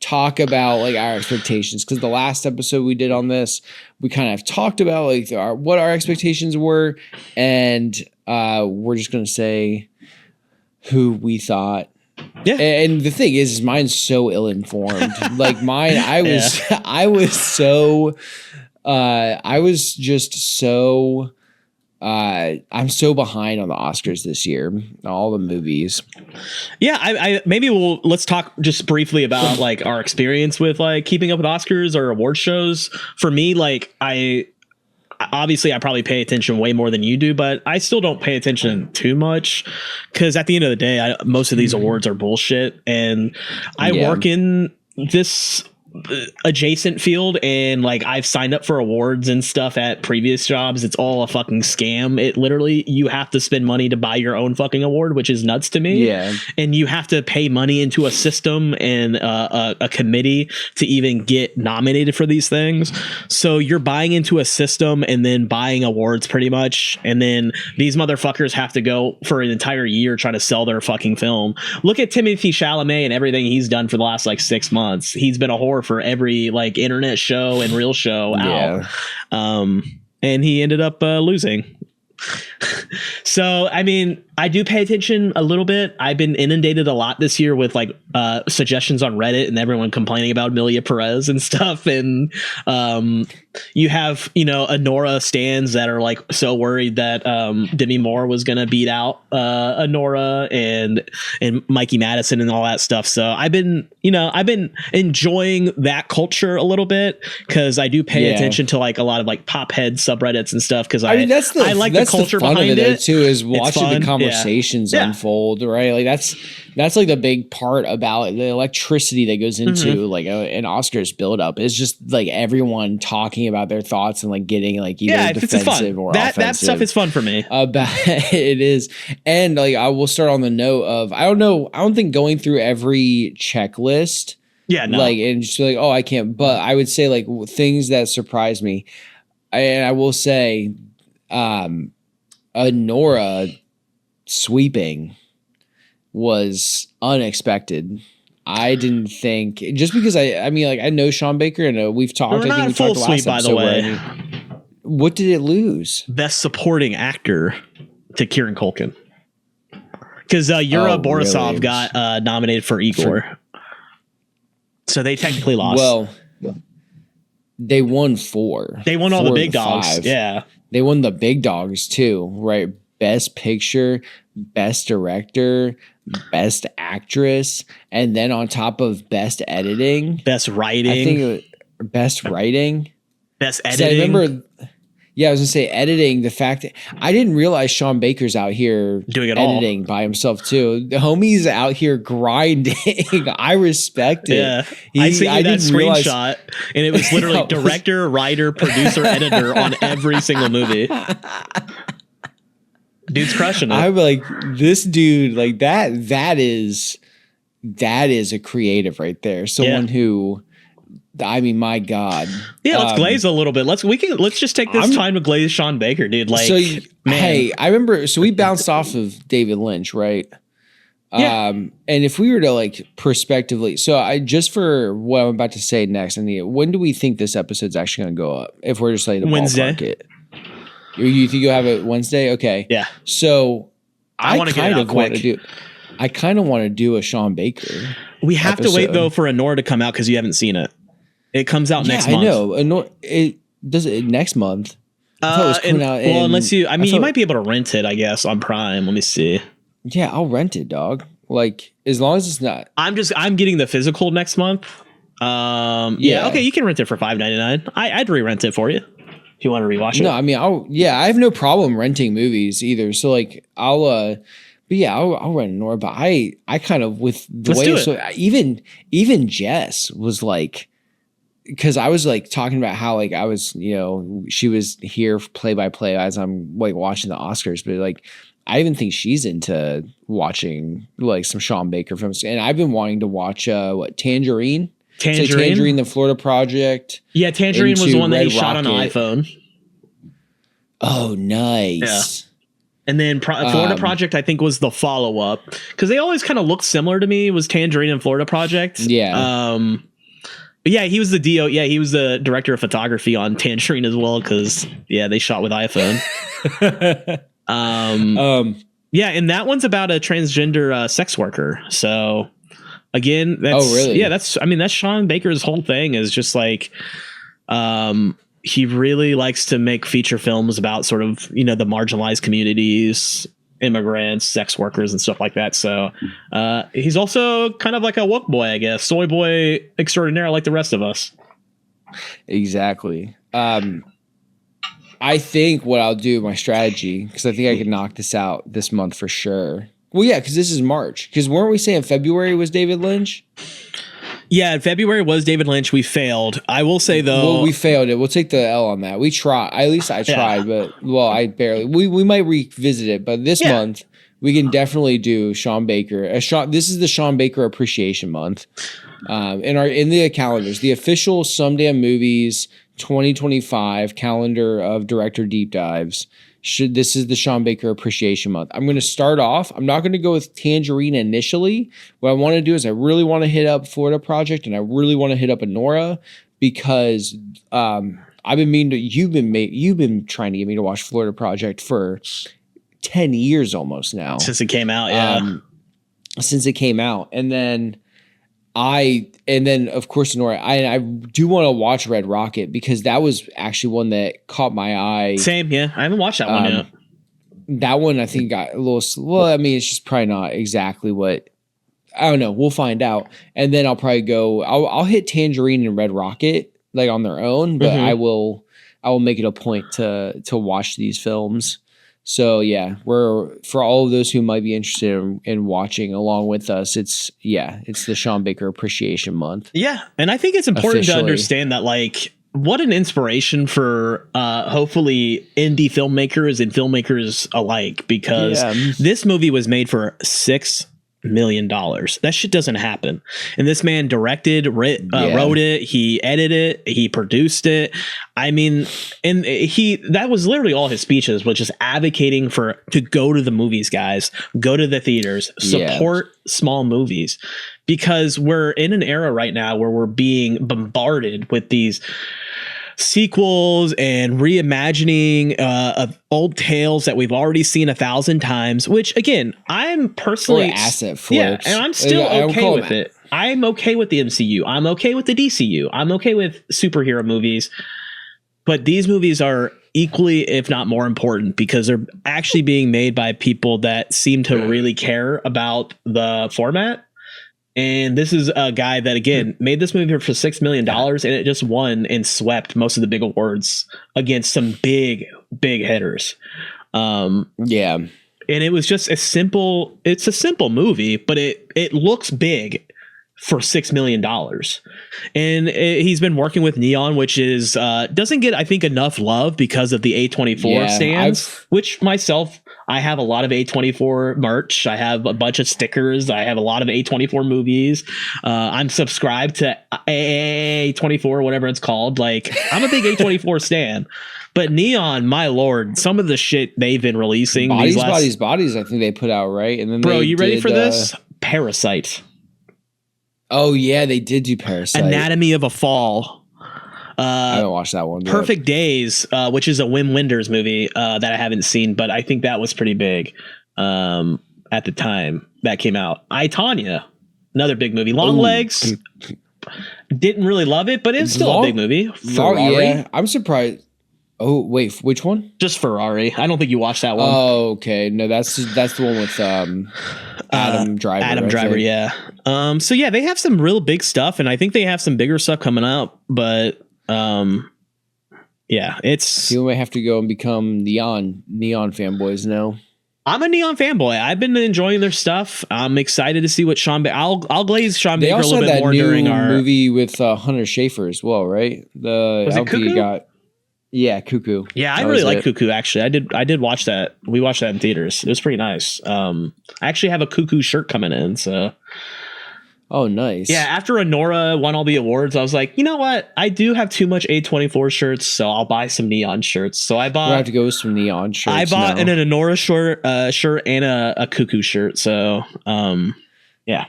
talk about like our expectations, because the last episode we did on this, we kind of talked about like what our expectations were, and we're just gonna say who we thought. Yeah, and the thing is mine's so ill-informed. Like mine, I was just so. I'm so behind on the Oscars this year, all the movies. Yeah, I maybe let's talk just briefly about like our experience with like keeping up with Oscars or award shows. For me, like I probably pay attention way more than you do, but I still don't pay attention too much because at the end of the day, most of these awards are bullshit, and I work in this adjacent field, and like I've signed up for awards and stuff at previous jobs. It's all a fucking scam. It literally, you have to spend money to buy your own fucking award, which is nuts to me. Yeah, and you have to pay money into a system and a committee to even get nominated for these things. So you're buying into a system and then buying awards pretty much, and then these motherfuckers have to go for an entire year trying to sell their fucking film. Look at Timothée Chalamet and everything he's done for the last like 6 months. He's been a whore for every like internet show and real show out. And and he ended up losing. So, I mean, I do pay attention a little bit. I've been inundated a lot this year with like suggestions on Reddit and everyone complaining about Emilia Pérez and stuff. And you have, Anora stans that are like so worried that Demi Moore was going to beat out Anora and Mikey Madison and all that stuff. So I've been enjoying that culture a little bit because I do pay attention to like a lot of like pop head subreddits and stuff because I like the culture behind it too, is watching the conversations unfold, right? Like that's like the big part about the electricity that goes into like an Oscars build up is just like everyone talking about their thoughts and like getting like either defensive or offensive. That stuff is fun for me. It is. And like I will start on the note of I don't think going through every checklist like and just like I can't, but I would say like things that surprised me, and I will say Anora sweeping was unexpected. I didn't think, just because I mean like I know Sean Baker and we've talked. I think we talked last episode, by the way. What did it lose? Best supporting actor to Kieran Culkin, because Yura Borisov really? Got nominated for Igor, so they technically lost. Well, they won 4. They won all the big dogs. 5. Yeah. They won the big dogs too, right? Best picture, best director, best actress, and then on top of best editing, best writing. I think it was best writing, best editing. I remember, I was gonna say editing. The fact that I didn't realize Sean Baker's out here doing it editing all by himself too. The homie's out here grinding. I respect it. Yeah, I seen that screenshot, and it was literally director, writer, producer, editor on every single movie. Dude's crushing it. I'm like, this dude, like that is a creative right there. Someone who, I mean, my God. Yeah, let's glaze a little bit. Let's just take this time to glaze Sean Baker, dude. Like, so, hey, I remember. So we bounced off of David Lynch, right? Yeah. And if we were to like prospectively, so I just for what I'm about to say next, when do we think this episode's actually going to go up? If we're just like Wednesday. Ballpark it. You think you'll have it Wednesday? Okay. Yeah. So I kind of want to do a Sean Baker. We have to wait though for Anora to come out because you haven't seen it. It comes out next month. I know. Anora, it does it next month. I thought it was coming out. Unless you might be able to rent it, I guess, on Prime. Let me see. Yeah, I'll rent it, dog. Like as long as it's not. I'm getting the physical next month. Okay, you can rent it for $5.99. I'd re-rent it for you. If you want to rewatch it. No, I mean, I have no problem renting movies either. So like, I'll rent Nora. But I kind of with the way, so even Jess was like, because I was like talking about how like I was, she was here play by play as I'm like watching the Oscars, but like I even think she's into watching like some Sean Baker films, and I've been wanting to watch Tangerine. Tangerine, the Florida Project. Yeah, Tangerine was the one that he shot on an iPhone. Oh, nice. Yeah. And then Florida Project, I think, was the follow-up. Because they always kind of looked similar to me. It was Tangerine and Florida Project. Yeah. But yeah, he was the DO. Yeah, he was the director of photography on Tangerine as well. Because, they shot with iPhone. Yeah, and that one's about a transgender sex worker. So... Again, that's Sean Baker's whole thing is just like, he really likes to make feature films about sort of, the marginalized communities, immigrants, sex workers and stuff like that. So, he's also kind of like a woke boy, I guess, soy boy extraordinaire, like the rest of us. Exactly. I think what I'll do, my strategy, because I think I can knock this out this month for sure. Well, yeah, because this is March. Because weren't we saying February was David Lynch? Yeah, February was David Lynch. We failed. I will say, though... Well, we failed it. We'll take the L on that. We tried. At least I tried, but... Well, I barely... We might revisit it, but this month, we can definitely do Sean Baker. This is the Sean Baker Appreciation Month. In the calendars. The official Sumdam Movies 2025 calendar of director deep dives. This is the Sean Baker Appreciation Month. I'm going to start off. I'm not going to go with Tangerine initially. What I want to do is I really want to hit up Florida Project and I really want to hit up Anora because I've been meaning to. You've been trying to get me to watch Florida Project for 10 years almost now since it came out. Yeah, since it came out, and then of course Anora. I do want to watch Red Rocket because that was actually one that caught my eye. Same, yeah. I haven't watched that one yet. That one I think got a little. Well, I mean, it's just probably not exactly what. I don't know. We'll find out, and then I'll probably go. I'll hit Tangerine and Red Rocket like on their own, but I will make it a point to watch these films. So yeah, for all of those who might be interested in watching along with us, it's the Sean Baker Appreciation Month. Yeah, and I think it's important to understand that like what an inspiration for hopefully indie filmmakers and filmmakers alike, because this movie was made for $6 million. That shit doesn't happen. And this man directed, wrote it, he edited it, he produced it. I mean, and that was literally all his speeches, was just advocating to go to the movies, guys, go to the theaters, support small movies, because we're in an era right now where we're being bombarded with these sequels and reimagining of old tales that we've already seen 1,000 times, which again, I'm personally asset flips. and I'm still okay with it. I'm okay with the MCU. I'm okay with the DCU. I'm okay with superhero movies, but these movies are equally, if not more important, because they're actually being made by people that seem to really care about the format. And this is a guy that, again, made this movie for $6 million, and it just won and swept most of the big awards against some big hitters. And it was just it's a simple movie, but it looks big for $6 million. And he's been working with Neon, which is doesn't get, I think, enough love because of the A24 stands, which myself, I have a lot of A24 merch. I have a bunch of stickers. I have a lot of A24 movies. I'm subscribed to A24, whatever it's called. Like, I'm a big A24 stan. But Neon, my lord, some of the shit they've been releasing. Bodies, I think they put out, right? And then bro, you ready for this? Parasite. Oh, yeah, they did do Parasite. Anatomy of a Fall. I haven't watched that one. Perfect Days, which is a Wim Wenders movie that I haven't seen, but I think that was pretty big at the time that came out. I, Tonya, another big movie. Long Legs, didn't really love it, but it's still a big movie. Ferrari. Yeah, I'm surprised. Oh, wait, which one? Just Ferrari. I don't think you watched that one. Oh, okay. No, that's the one with Adam Driver. Adam Driver, yeah. So yeah, they have some real big stuff, and I think they have some bigger stuff coming out, but yeah, it's you might have to go and become neon fanboys now. I'm a Neon fanboy. I've been enjoying their stuff. I'm excited to see what Sean Baker. I'll glaze Sean Baker a little bit more during our movie with Hunter Schafer as well, right? Was it Cuckoo? Cuckoo. Yeah, I really like Cuckoo. Actually, I did watch that. We watched that in theaters. It was pretty nice. I actually have a Cuckoo shirt coming in. So. Oh, nice. Yeah, after Anora won all the awards, I was like, you know what? I do have too much A24 shirts, so I'll buy some Neon shirts. So I bought. I have to go with some Neon shirts. I bought an Anora shirt and a Cuckoo shirt. So, yeah,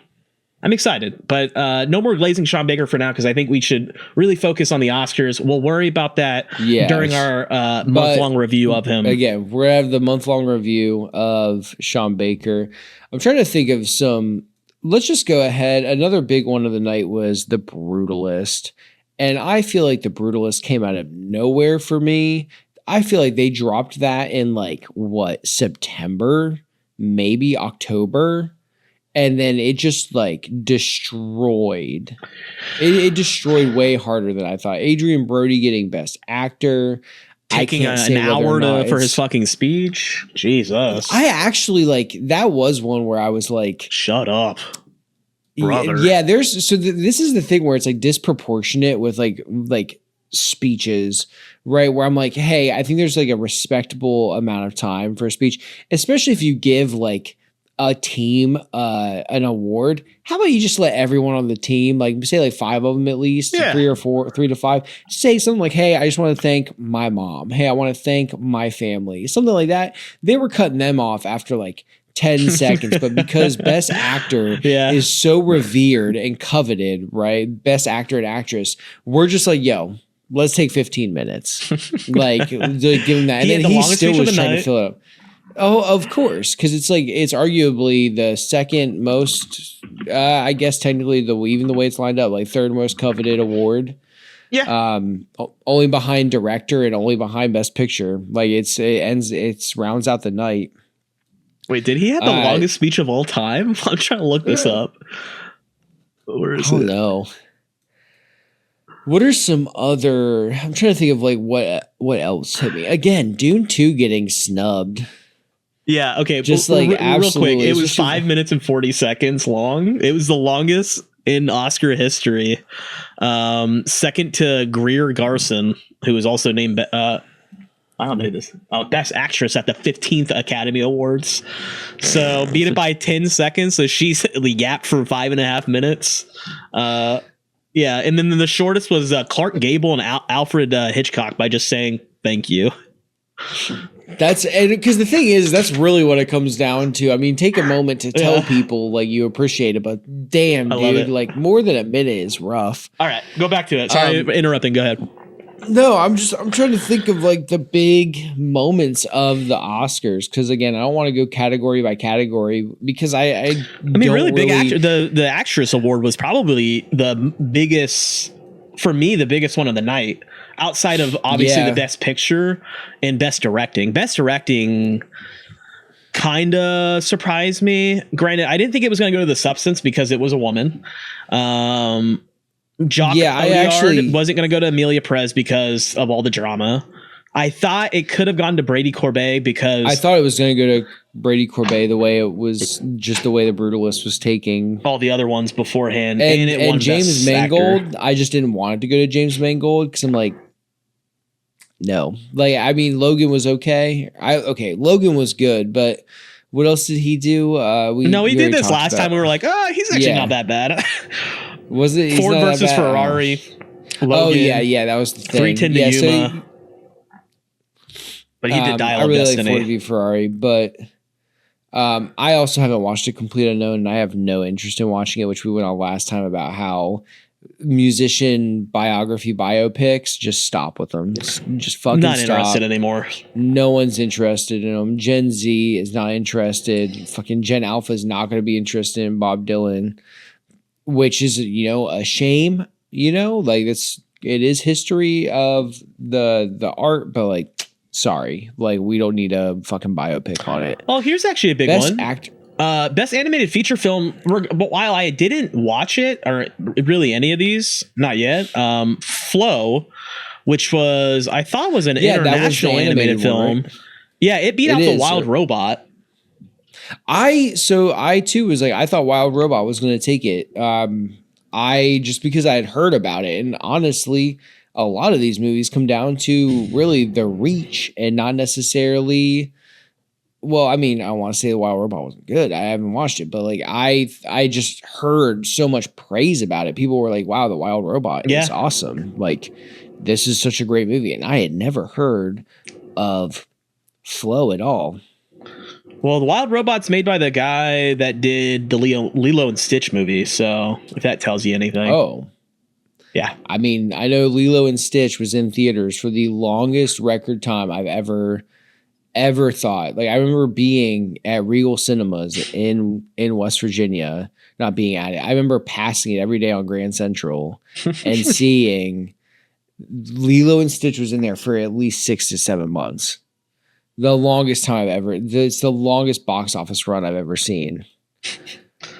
I'm excited. But no more glazing Sean Baker for now, because I think we should really focus on the Oscars. We'll worry about that during our month-long review of him. Again, we're going to have the month-long review of Sean Baker. I'm trying to think of some. Let's just go ahead. Another big one of the night was The Brutalist. And I feel like The Brutalist came out of nowhere for me. I feel like they dropped that in September, maybe October. And then it just destroyed. It destroyed way harder than I thought. Adrian Brody getting Best Actor. Taking an hour for his fucking speech. Jesus. I actually that was one where I was like, shut up, brother. Yeah, this is the thing where it's disproportionate with like speeches, right? Where I'm like, hey, I think there's a respectable amount of time for a speech, especially if you give a team an award. How about you just let everyone on the team, say 5 of them at least, 3 or 4, 3 to 5, say something like, hey, I just want to thank my mom. Hey, I want to thank my family. Something like that. They were cutting them off after 10 seconds, but because Best Actor is so revered and coveted, right? Best Actor and Actress, we're just yo, let's take 15 minutes. Like give him that. And then he still was trying to fill it up. Oh, of course, because it's like it's arguably the second most, I guess technically even the way it's lined up, like third most coveted award. Yeah. Only behind director and only behind best picture. Like it rounds out the night. Wait, did he have the longest speech of all time? I'm trying to look this up. Where is it? No. What are some other? I'm trying to think of like what else hit me again. Dune 2 getting snubbed. Yeah, okay. Just like real quick, it was 5 minutes and 40 seconds long. It was the longest in Oscar history. Second to Greer Garson, who was also named I don't know this. Best Actress at the 15th Academy Awards. So beat it by 10 seconds. So she's yapped for 5.5 minutes. Yeah, and then the shortest was Clark Gable and Alfred Hitchcock by just saying thank you. That's because the thing is, that's really what it comes down to. I mean, take a moment to tell people like you appreciate it, but damn, dude, like more than a minute is rough. All right, go back to it. Sorry for interrupting. Go ahead. No, I'm trying to think of like the big moments of the Oscars because again, I don't want to go category by category because I mean, really big actor. The actress award was probably the biggest for me, the biggest one of the night. Outside of obviously the best picture and best directing. Best directing kind of surprised me. Granted, I didn't think it was going to go to The Substance because it was a woman. Jacques Audiard wasn't going to go to Emilia Pérez because of all the drama. I thought it could have gone to Brady Corbet because I thought it was going to go to Brady Corbet the way it was, just the way The Brutalist was taking all the other ones beforehand, and James Mangold. Actor. I just didn't want it to go to James Mangold because I'm like, no, like I mean, Logan was okay. Logan was good, but what else did he do? We did this last time. We were like, oh, he's actually not that bad. Was it Ford versus Ferrari? Logan, that was the thing. 310 to Yuma. But he did Dial of Destiny. I really like Ford v Ferrari, but I also haven't watched A Complete Unknown, and I have no interest in watching it, which we went on last time about how musician biopics, just stop with them. Just fucking not stop. Interested anymore. No one's interested in them. Gen Z is not interested. Fucking Gen Alpha is not going to be interested in Bob Dylan, which is, a shame, like it is history of the art, but like, sorry, like we don't need a fucking biopic on it. Oh, here's actually a big one. Best animated feature film. But while I didn't watch it or really any of these, not yet. Flow, which I thought was an international animated film. Right? Yeah, it beat out The Wild Robot. I too was like, I thought Wild Robot was going to take it. I just because I had heard about it, and honestly, a lot of these movies come down to really the reach and not necessarily. Well, I mean, I want to say The Wild Robot wasn't good. I haven't watched it, but like I just heard so much praise about it. People were like, "Wow, The Wild Robot is awesome! Like, this is such a great movie." And I had never heard of Flow at all. Well, The Wild Robot's made by the guy that did the Lilo and Stitch movie. So if that tells you anything, yeah. I mean, I know Lilo and Stitch was in theaters for the longest record time I've ever thought. Like I remember being at Regal Cinemas in West Virginia, not being at it. I remember passing it every day on Grand Central and seeing Lilo and Stitch was in there for at least 6 to 7 months. The longest time it's the longest box office run I've ever seen.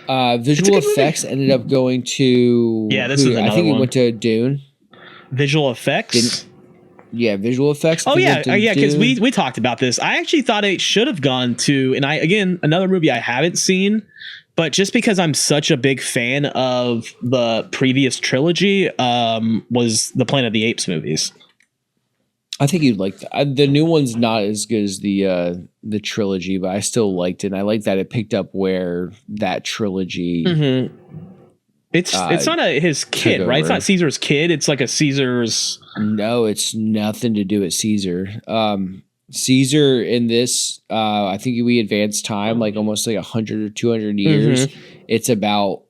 Visual effects ended up going to this is another I think one. It went to Dune. Visual effects? Visual effects. Oh yeah, because we talked about this. I actually thought it should have gone to, and another movie I haven't seen, but just because I'm such a big fan of the previous trilogy, was the Planet of the Apes movies. I think you'd like the new one's not as good as the trilogy, but I still liked it. And I like that it picked up where that trilogy. Mm-hmm. It's not his kid, right? It's not Caesar's kid. It's like a Caesar's. No, it's nothing to do with Caesar. Caesar in this, I think we advance time like almost like 100 or 200 years. Mm-hmm. It's about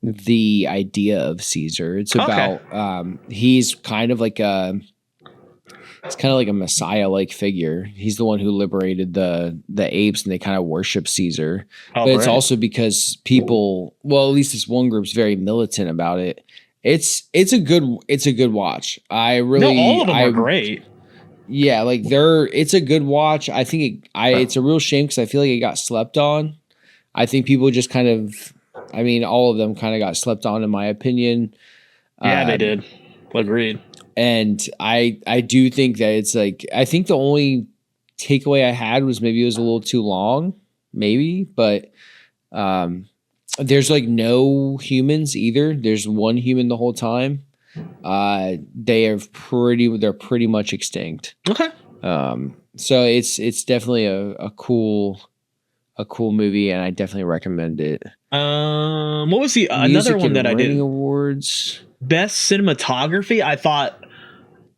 the idea of Caesar. It's about he's kind of like a Messiah-like figure. He's the one who liberated the apes, and they kind of worship Caesar. But it's also because people, well, at least this one group's very militant about it. It's a good watch. All of them are great. Yeah, like it's a good watch. I think it's a real shame because I feel like it got slept on. I think people just kind of, all of them kind of got slept on, in my opinion. Yeah, they did. Agreed. And I do think that it's like, I think the only takeaway I had was maybe it was a little too long, maybe, but there's like no humans either. There's one human the whole time. They're pretty much extinct. Okay. So it's definitely a cool movie, and I definitely recommend it. What was another one that I did? Awards. Best cinematography,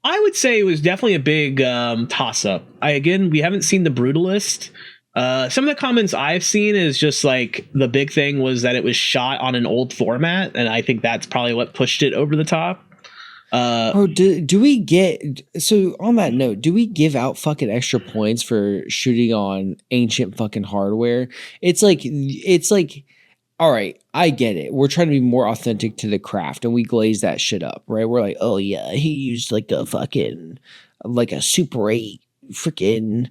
I would say it was definitely a big toss-up. We haven't seen The Brutalist. Some of the comments I've seen is just like the big thing was that it was shot on an old format, and I think that's probably what pushed it over the top. Do we get, so on that note, do we give out fucking extra points for shooting on ancient fucking hardware? It's like, all right, I get it. We're trying to be more authentic to the craft, and we glaze that shit up, right? We're like, oh yeah, he used like a Super 8 freaking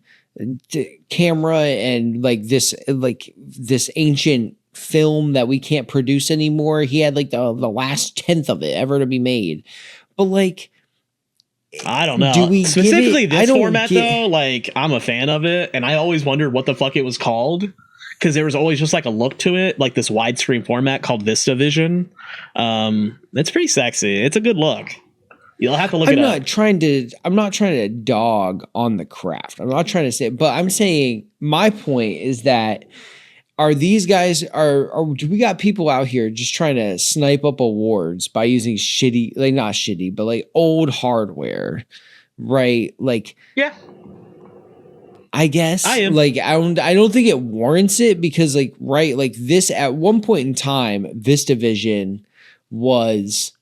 camera and like this ancient film that we can't produce anymore. He had like the last tenth of it ever to be made. But like, I don't know. Specifically this format though, like I'm a fan of it, and I always wondered what the fuck it was called. Because there was always just like a look to it, like this widescreen format called VistaVision. It's pretty sexy. It's a good look. You'll have to look it up. I'm not trying to dog on the craft. I'm not trying to say, but I'm saying my point is that these guys do we got people out here just trying to snipe up awards by using shitty, like not shitty, but like old hardware, right? Like, yeah. I guess I am. Like I don't think it warrants it because like right, like this at one point in time VistaVision was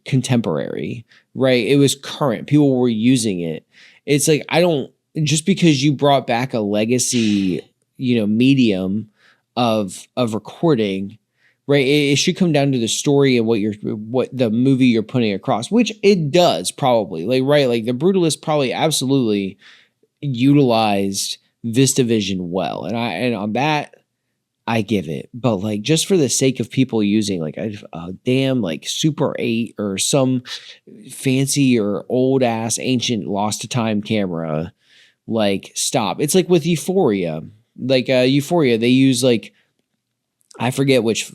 contemporary, right? It was current. People were using it. It's like just because you brought back a legacy, medium of recording, right? It should come down to the story and what the movie you're putting across, which it does probably. Like, right, like The Brutalist probably absolutely utilized VistaVision well, and on that I give it. But like, just for the sake of people using like a damn like Super 8 or some fancy or old ass ancient lost to time camera, like stop. It's like with Euphoria. Like Euphoria, they use like, I forget which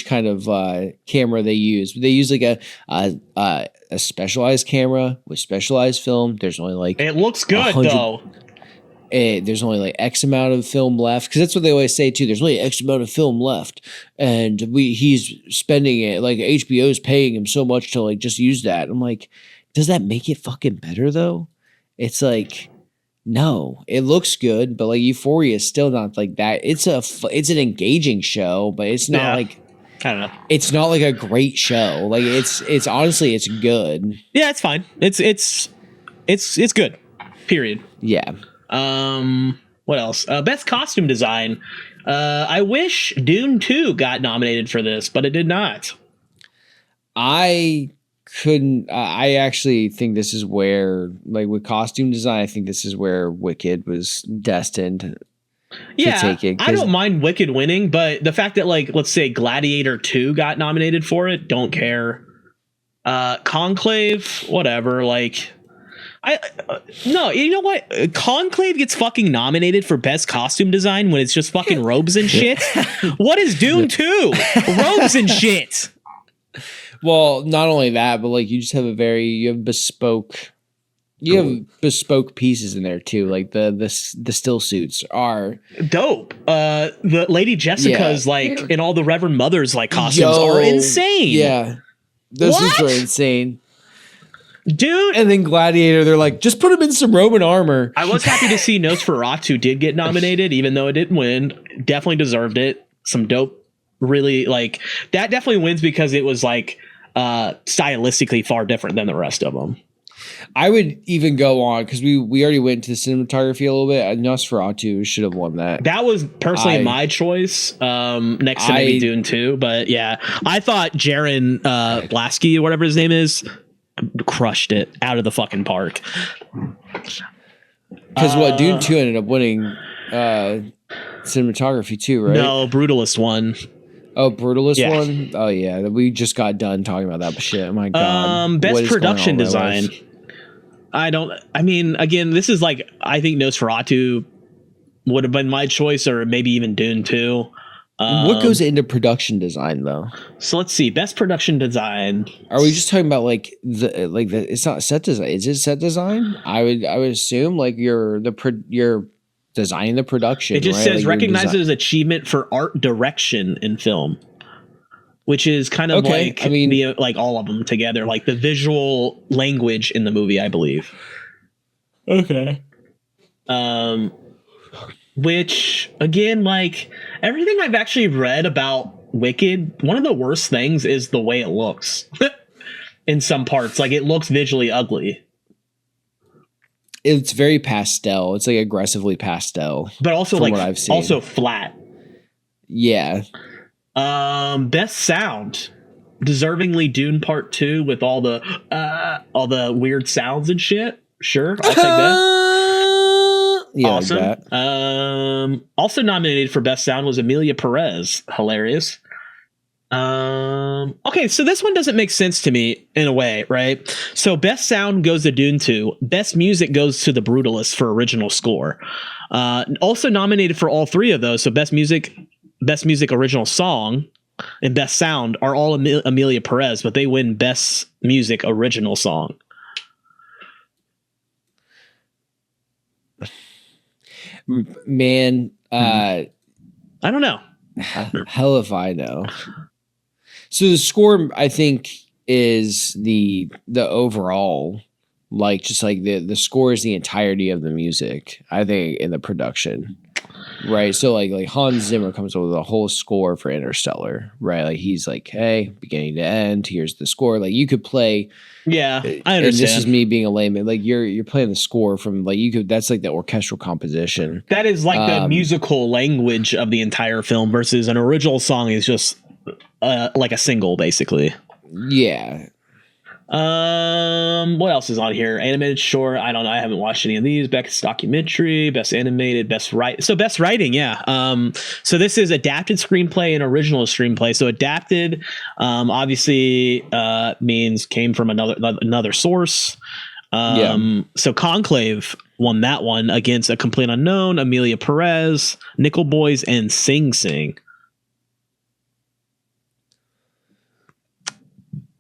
kind of camera they use. They use like a specialized camera with specialized film. There's only like, it looks good though. There's only like X amount of film left, because that's what they always say too. There's only X amount of film left, and he's spending it, like HBO's paying him so much to like just use that. I'm like, does that make it fucking better though? It's like, no, it looks good, but like Euphoria is still not like that. It's an engaging show, but it's not like, I don't know. It's not like a great show. Like it's honestly, it's good. Yeah, it's fine. It's good. Period. Yeah. What else? Best costume design. I wish Dune 2 got nominated for this, but it did not. I actually think this is where, like with costume design, I think this is where Wicked was destined to take it. I don't mind Wicked winning, but the fact that like, let's say Gladiator 2 got nominated for it, don't care. Conclave, whatever, like... no, you know what? Conclave gets fucking nominated for best costume design when it's just fucking robes and shit. What is Dune 2? Robes and shit. Well, not only that, but like you just have bespoke pieces in there too. Like the still suits are dope. The Lady Jessica's like in all the Reverend Mother's like costumes are insane. Yeah, those suits are insane. Dude. And then Gladiator, they're like, just put him in some Roman armor. I was happy to see Nosferatu did get nominated, even though it didn't win. Definitely deserved it. some dope, really like that definitely wins because it was like stylistically far different than the rest of them. I would even go on because we already went to the cinematography a little bit. Nosferatu should have won that. That was personally my choice, next to maybe Dune 2. But yeah, I thought Jaron Blasky, or whatever his name is, crushed it out of the fucking park. Because Dune 2 ended up winning cinematography too, right? No, Brutalist won. Oh, Brutalist one? Oh, yeah. We just got done talking about that shit. Oh, my God. Best production design. I mean, again, this is like, I think Nosferatu would have been my choice, or maybe even Dune 2. What goes into production design, though? So let's see. Best production design. Are we just talking about like the it's not set design. Is it set design? I would assume like you're designing the production. It just right? says like recognizes achievement for art direction in film, which is kind of like, I mean, like all of them together, like the visual language in the movie, I believe. Okay. Which again, like everything I've actually read about Wicked, one of the worst things is the way it looks in some parts. Like it looks visually ugly. It's very pastel. It's like aggressively pastel, but also like what I've seen. Also flat. Yeah. Best sound, deservingly Dune Part 2 with all the weird sounds and shit. Sure, I'll take that. Yeah, awesome. like that. Also nominated for best sound was Emilia Pérez. Hilarious. Okay, so this one doesn't make sense to me in a way, right? So best sound goes to Dune 2. Best music goes to The Brutalist for original score. Also nominated for all three of those. So best music original song, and best sound are all Emilia Pérez, but they win best music original song. Man, I don't know. Hell if I know. So the score, I think, is the overall, like just like the score is the entirety of the music, I think, in the production. Right. So like Hans Zimmer comes up with a whole score for Interstellar, right? Like he's like, hey, beginning to end, here's the score. Like you could play. Yeah, I understand. And this is me being a layman. Like you're playing the score from like that's like the orchestral composition. That is like the musical language of the entire film versus an original song is just like a single, basically. Yeah. What else is on here? Animated short. I don't know. I haven't watched any of these. Best documentary, best animated, best write. So best writing, yeah. So this is adapted screenplay and original screenplay. So adapted, obviously, means came from another source. So Conclave won that one against A Complete Unknown, Emilia Pérez, Nickel Boys, and Sing Sing.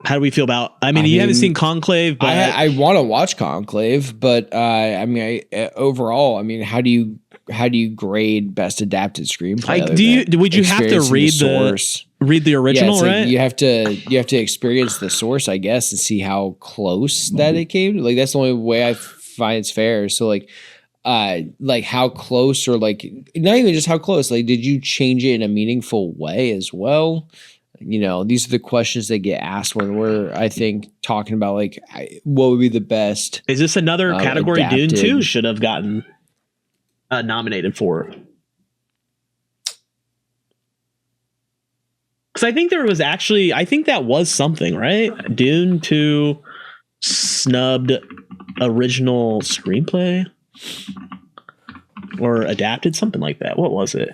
How do we feel about? I mean, you haven't seen Conclave, but I want to watch Conclave, but I mean, overall, I mean, how do you grade best adapted screenplay? Would you have to read the original? Yeah, right? Like you have to experience the source, I guess, and see how close that it came. Like that's the only way I find it's fair. So like how close, or like not even just how close. Like, did you change it in a meaningful way as well? You know, these are the questions that get asked when we're, I think, talking about like what would be the best. Is this another category adapted. Dune 2 should have gotten nominated for? Because I think that was something, right? Dune 2 snubbed original screenplay or adapted, something like that. What was it?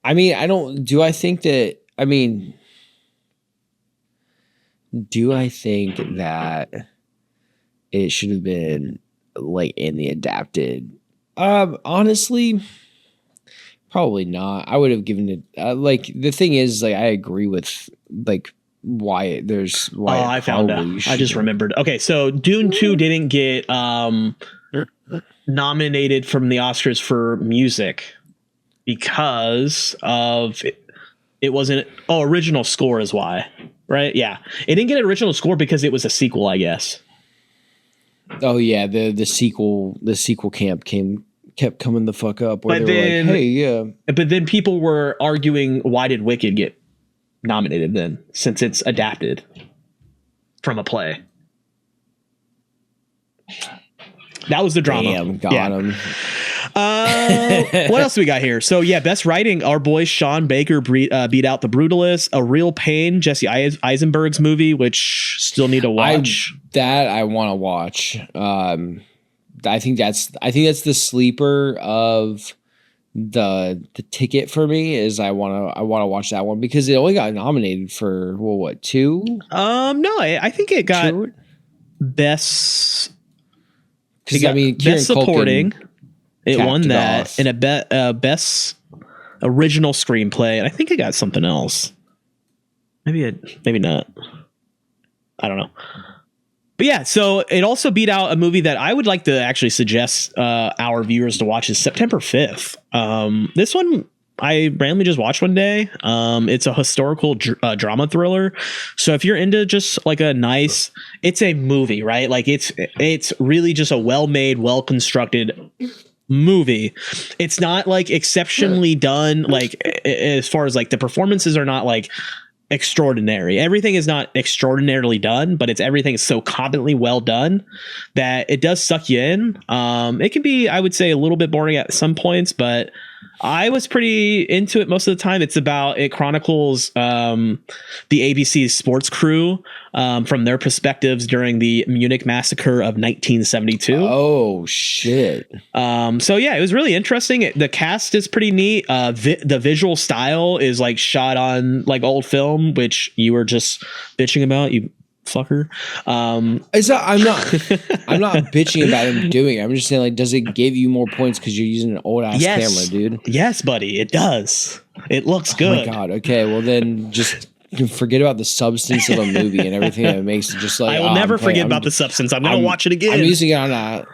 I mean, do I think that it should have been like in the adapted? Honestly, probably not. I would have given it like the thing is like I agree with like why I found out. I just remembered. Okay, so Dune 2 didn't get nominated from the Oscars for music because of it wasn't original score is why, right? Yeah. It didn't get an original score because it was a sequel, I guess. Oh yeah, the sequel camp came kept coming the fuck up. Where But they were then- like, hey, yeah. But then people were arguing, why did Wicked get nominated then, since it's adapted from a play? That was the drama. Damn, got him. What else we got here? So yeah, best writing. Our boy Sean Baker beat out The Brutalist. A Real Pain, Jesse Eisenberg's movie, which still need to watch. I want to watch. I think that's the sleeper of the ticket for me. Is I want to watch that one because it only got nominated for 2? No, I think it got 2? best. Because I mean, Kieran best supporting. It won that off. and a best original screenplay, and I think it got something else. Maybe not. I don't know. But yeah, so it also beat out a movie that I would like to actually suggest our viewers to watch is September 5th. This one I randomly just watched one day. It's a historical drama thriller. So if you're into just like a nice, it's a movie, right? Like it's really just a well-made, well-constructed movie. It's not like exceptionally done. Like as far as like the performances are not like extraordinary. Everything is not extraordinarily done, but everything is so competently well done that it does suck you in. It can be, I would say, a little bit boring at some points, but I was pretty into it most of the time. It chronicles the ABC sports crew from their perspectives during the Munich massacre of 1972. Oh shit. So yeah, it was really interesting. The cast is pretty neat. The visual style is like shot on like old film, which you were just bitching about, you fucker. I'm not bitching about him doing it. I'm just saying, like, does it give you more points because you're using an old ass camera, dude? Yes, buddy, it does. It looks good. Oh my god. Okay, well then just forget about the substance of a movie and everything that makes it just like. I will never forget about the substance. I'm gonna watch it again. I'm using it on a.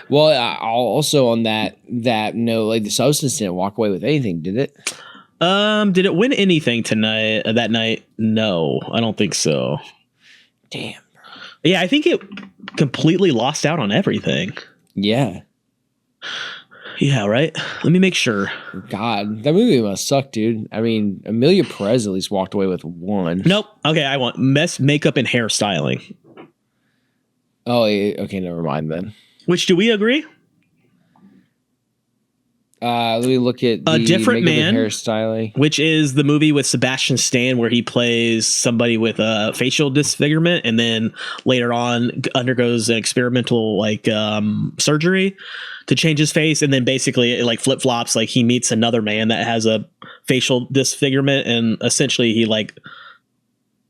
Well, I'll also on that note, like the substance didn't walk away with anything, did it? Did it win anything tonight? That night? No, I don't think so. Damn. Yeah, I think it completely lost out on everything. Yeah. Yeah, right? Let me make sure. God, that movie must suck, dude. I mean, Emilia Pérez at least walked away with 1. Nope. Okay, I want best makeup and hairstyling. Oh, okay, never mind then. Which, do we agree? Let me look at A Different Man, hairstyling, which is the movie with Sebastian Stan where he plays somebody with a facial disfigurement and then later on undergoes an experimental like surgery to change his face, and then basically it like flip flops. Like he meets another man that has a facial disfigurement, and essentially he like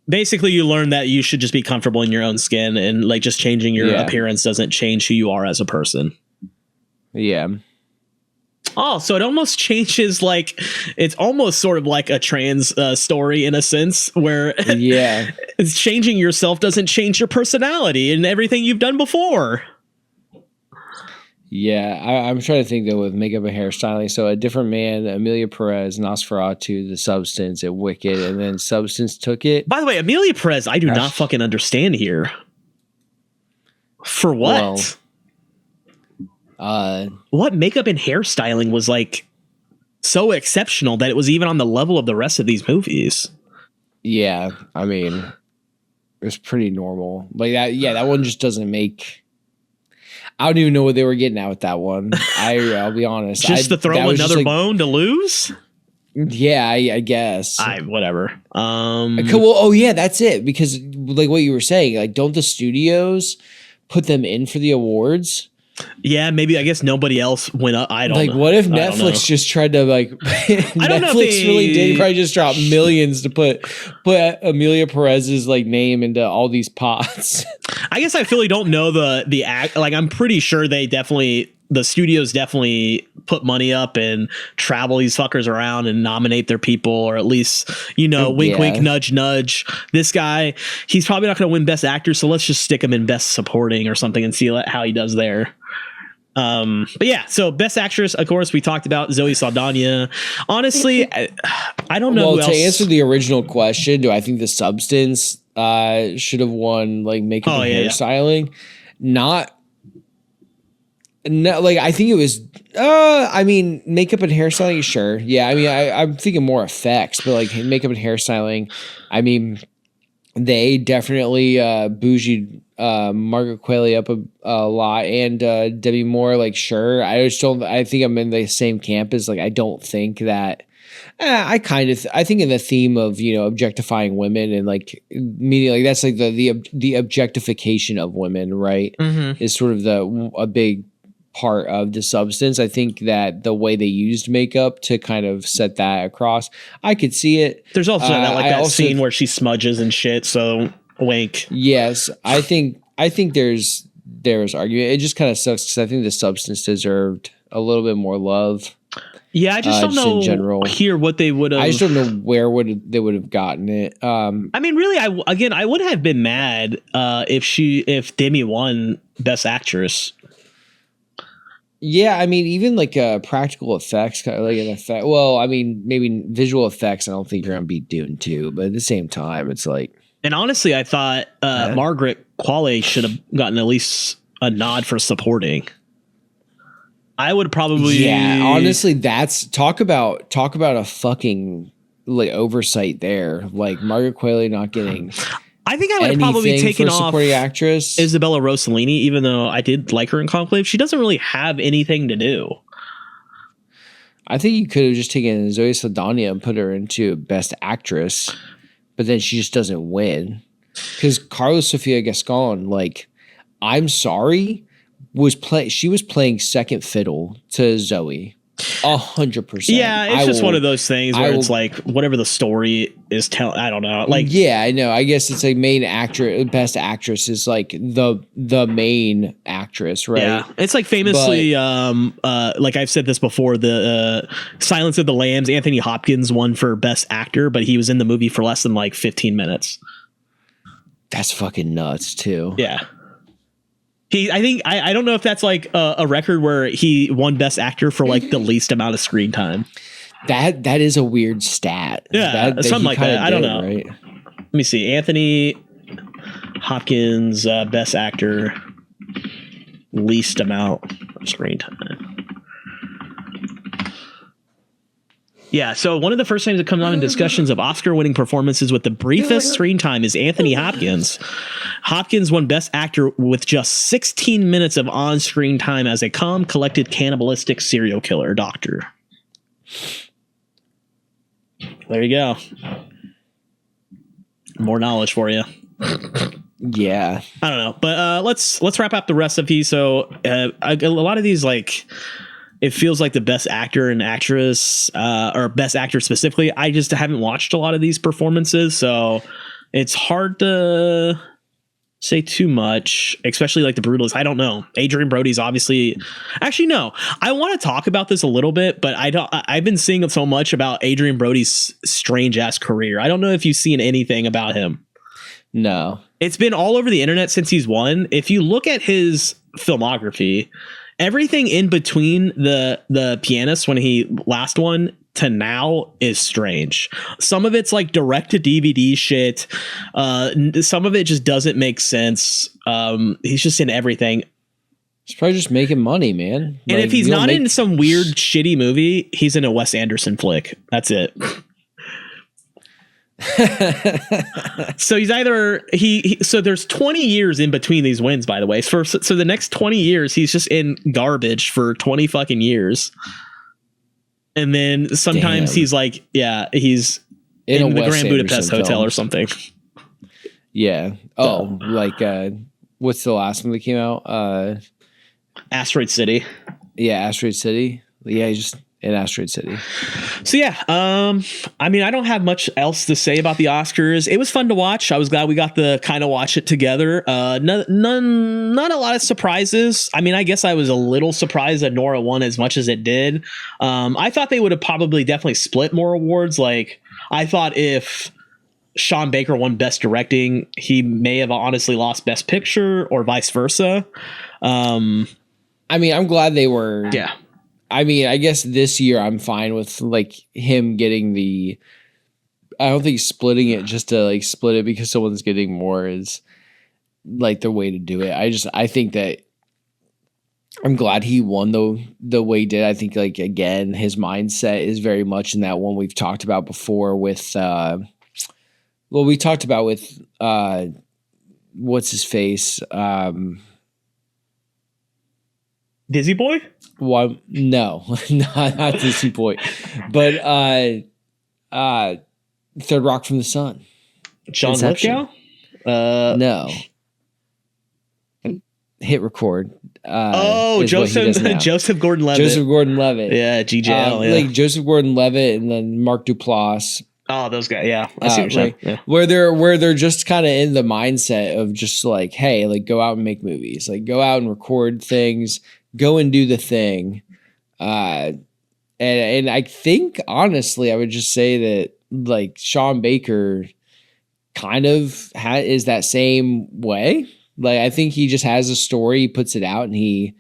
basically you learn that you should just be comfortable in your own skin, and like just changing your appearance doesn't change who you are as a person. Yeah. Oh, so it almost changes, like it's almost sort of like a trans story in a sense where it's changing yourself doesn't change your personality and everything you've done before. Yeah, I'm trying to think though with makeup and hairstyling. So A Different Man, Emilia Pérez, Nosferatu, The Substance, at Wicked, and then Substance took it. By the way, Emilia Pérez, I do not fucking understand here. For what? Well, what makeup and hairstyling was like so exceptional that it was even on the level of the rest of these movies? Yeah, I mean, it was pretty normal. Like that, yeah, that one just doesn't make. I don't even know what they were getting at with that one. I'll be honest. Just to throw another bone to lose? Yeah, I guess. Whatever. Well, oh yeah, that's it. Because like what you were saying, like don't the studios put them in for the awards? Yeah, maybe. I guess nobody else went up. I don't know. Like, what if Netflix just tried to like? I don't know if Netflix really did probably just drop millions to put Emilia Pérez's like name into all these pots. I guess I really don't know the act. Like, I'm pretty sure the studios definitely put money up and travel these fuckers around and nominate their people, or at least, wink, wink, nudge, nudge. This guy, he's probably not going to win Best Actor, so let's just stick him in Best Supporting or something and see how he does there. But yeah, so Best Actress, of course, we talked about Zoe Saldana. Honestly, I don't know. Well, to answer the original question, do I think The Substance should have won like makeup and hairstyling? Not like I think it was. I mean, makeup and hairstyling, sure. Yeah, I mean, I'm thinking more effects, but like makeup and hairstyling, I mean, they definitely bougied Margaret Qualley up a lot, and Demi Moore, like, sure. I just don't. I think I'm in the same camp as like I don't think that. I think in the theme of objectifying women and like meaning like that's like the objectification of women, right? Is sort of a big part of the substance. I think that the way they used makeup to kind of set that across, I could see it. There's also that scene where she smudges and shit. So wink. Yes, I think there's argument. It just kind of sucks because I think the substance deserved a little bit more love. Yeah, I just don't know in general here what they would have. I just don't know where they would have gotten it. I mean, really, I would have been mad if Demi won Best Actress. Yeah, I mean, even like practical effects, kind of like an effect. Well, I mean, maybe visual effects. I don't think you're gonna beat Dune 2, but at the same time, it's like. And honestly, I thought Margaret Qualley should have gotten at least a nod for supporting. I would probably. Yeah, honestly, that's talk about a fucking like oversight there. Like Margaret Qualley not getting. I think I would have probably taken off supporting actress Isabella Rossellini, even though I did like her in Conclave. She doesn't really have anything to do. I think you could have just taken Zoe Saldana and put her into Best Actress, but then she just doesn't win because Carlos Sofia Gascon, like, I'm sorry. She was playing second fiddle to Zoe 100%. Yeah, it's just one of those things where it's like whatever the story is telling. I don't know. Like, yeah, I know. I guess it's like main actress, best actress is like the main actress, right? Yeah, it's like famously, like I've said this before, the Silence of the Lambs. Anthony Hopkins won for best actor, but he was in the movie for less than like 15 minutes. That's fucking nuts, too. Yeah. I don't know if that's like a record where he won best actor for like the least amount of screen time. That is a weird stat. Yeah, something like that. I don't know. Right? Let me see. Anthony Hopkins, best actor, least amount of screen time. Yeah, so one of the first things that comes on in discussions of Oscar-winning performances with the briefest screen time is Anthony Hopkins. Hopkins won Best Actor with just 16 minutes of on-screen time as a calm, collected, cannibalistic serial killer doctor. There you go. More knowledge for you. Yeah, I don't know, but let's wrap up the rest of these. So a lot of these, like, it feels like the best actor and actress, or best actor specifically. I just haven't watched a lot of these performances, so it's hard to say too much, especially like the Brutalists. I don't know. Adrian Brody's obviously. Actually, no. I want to talk about this a little bit, but I've been seeing so much about Adrian Brody's strange ass career. I don't know if you've seen anything about him. No. It's been all over the internet since he's won. If you look at his filmography, everything in between the Pianist when he last won to now is strange. Some of it's like direct to DVD shit. Some of it just doesn't make sense. He's just in everything. He's probably just making money, man. And like, if he's not in some weird shitty movie, he's in a Wes Anderson flick. That's it. So he's either so there's 20 years in between these wins, by the way. So the next 20 years he's just in garbage for 20 fucking years, and then sometimes he's like, yeah, he's in the Grand Budapest Hotel or something. Yeah. Oh, like what's the last one that came out? Asteroid City. Yeah, Asteroid City. Yeah, he's just in Asteroid City. So yeah, I mean, I don't have much else to say about the Oscars. It was fun to watch. I was glad we got to kind of watch it together. Not a lot of surprises. I mean, I guess I was a little surprised that Nora won as much as it did. I thought they would have probably definitely split more awards. Like, I thought if Sean Baker won Best Directing, he may have honestly lost Best Picture or vice versa. I mean, I'm glad they were. Yeah. I mean, I guess this year I'm fine with like him getting I don't think splitting it just to like split it because someone's getting more is like the way to do it. I think that I'm glad he won the way he did. I think like again, his mindset is very much in that one we've talked about before with we talked about with what's his face? Dizzy Boy? Well, no, not Dizzy Boy. But Third Rock from the Sun. John Lithgow? No. Hit record. Joseph Gordon-Levitt. Joseph Gordon-Levitt. Yeah, GJL. Like Joseph Gordon-Levitt and then Mark Duplass. Oh, those guys. Yeah, I see what you're saying. Yeah. Where they're just kind of in the mindset of just like, hey, like go out and make movies, like go out and record things, go and do the thing. And I think honestly, I would just say that like Sean Baker kind of is that same way. Like I think he just has a story, he puts it out, and he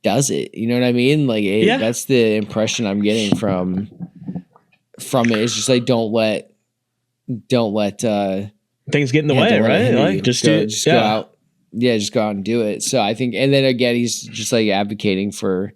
does it. You know what I mean? Like that's the impression I'm getting from it. It's just like don't let things get in the way, right? Like just go out. Yeah, just go out and do it. So I think, and then again, he's just like advocating for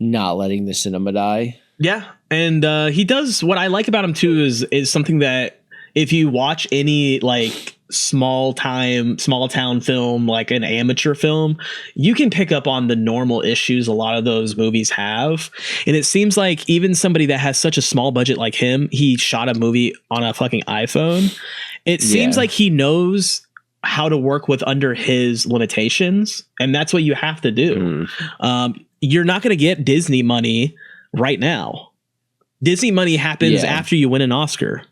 not letting the cinema die. Yeah, and he does. What I like about him too is something that if you watch any like small town film, like an amateur film, you can pick up on the normal issues a lot of those movies have. And it seems like even somebody that has such a small budget like him, he shot a movie on a fucking iPhone. It seems like he knows how to work with under his limitations, and that's what you have to do. You're not going to get Disney money right now. Disney money happens after you win an Oscar.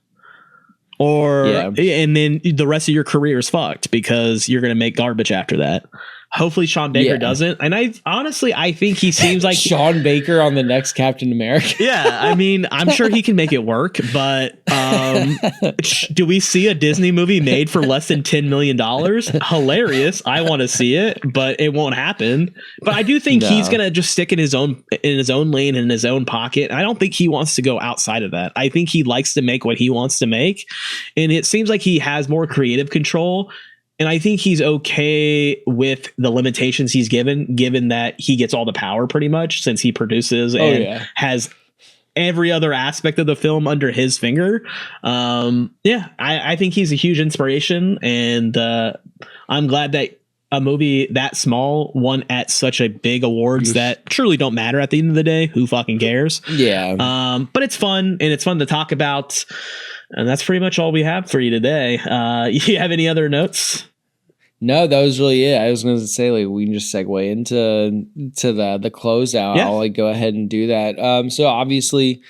And then the rest of your career is fucked because you're going to make garbage after that. Hopefully Sean Baker doesn't. And I think he seems like Sean Baker on the next Captain America. Yeah. I mean, I'm sure he can make it work, but do we see a Disney movie made for less than $10 million? Hilarious. I want to see it, but it won't happen. But I do think he's going to just stick in his own lane, in his own pocket. I don't think he wants to go outside of that. I think he likes to make what he wants to make. And it seems like he has more creative control. And I think he's okay with the limitations he's given that he gets all the power pretty much since he produces and has every other aspect of the film under his finger. I think he's a huge inspiration, and I'm glad that a movie that small won at such a big awards that truly don't matter at the end of the day. Who fucking cares? Yeah. But it's fun, and it's fun to talk about. And that's pretty much all we have for you today. You have any other notes? No, that was really it. I was going to say, like, we can just segue into the closeout. I'll like go ahead and do that. So obviously,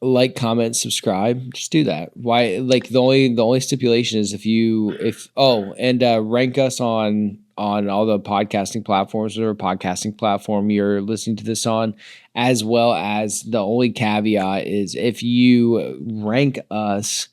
like, comment, subscribe. Just do that. Why? Like the only stipulation is rank us on all the podcasting platforms, whatever podcasting platform you're listening to this on, as well as the only caveat is if you rank us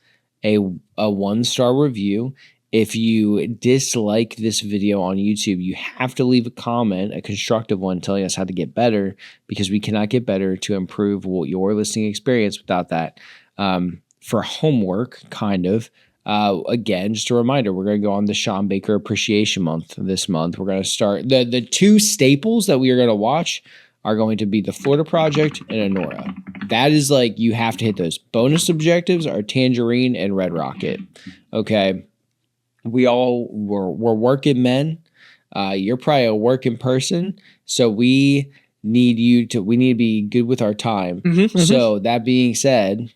a 1-star review. If you dislike this video on YouTube, you have to leave a comment, a constructive one, telling us how to get better, because we cannot get better to improve your listening experience without that. For homework, kind of. Again, just a reminder, we're going to go on the Sean Baker Appreciation Month this month. We're going to start the two staples that we are going to watch are going to be The Florida Project and Anora. That is like, you have to hit those. Bonus objectives are Tangerine and Red Rocket. Okay. We're working men. You're probably a working person. So we need to be good with our time. So that being said,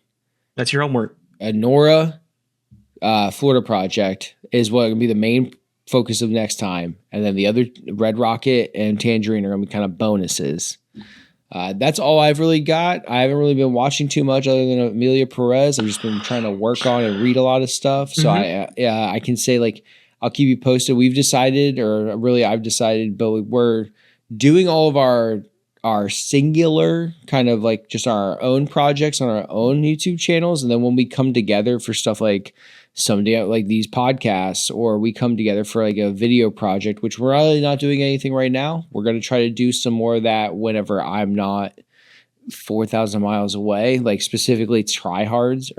that's your homework. Anora, Florida Project is what going to be the main focus of next time. And then the other Red Rocket and Tangerine are going to be kind of bonuses. That's all I've really got. I haven't really been watching too much other than Emilia Pérez. I've just been trying to work on and read a lot of stuff. So I can say, like, I'll keep you posted. I've decided, but we're doing all of our singular kind of like just our own projects on our own YouTube channels. And then when we come together for stuff like someday, like these podcasts, or we come together for like a video project, which we're really not doing anything right now. We're going to try to do some more of that whenever I'm not 4,000 miles away, like specifically tryhards.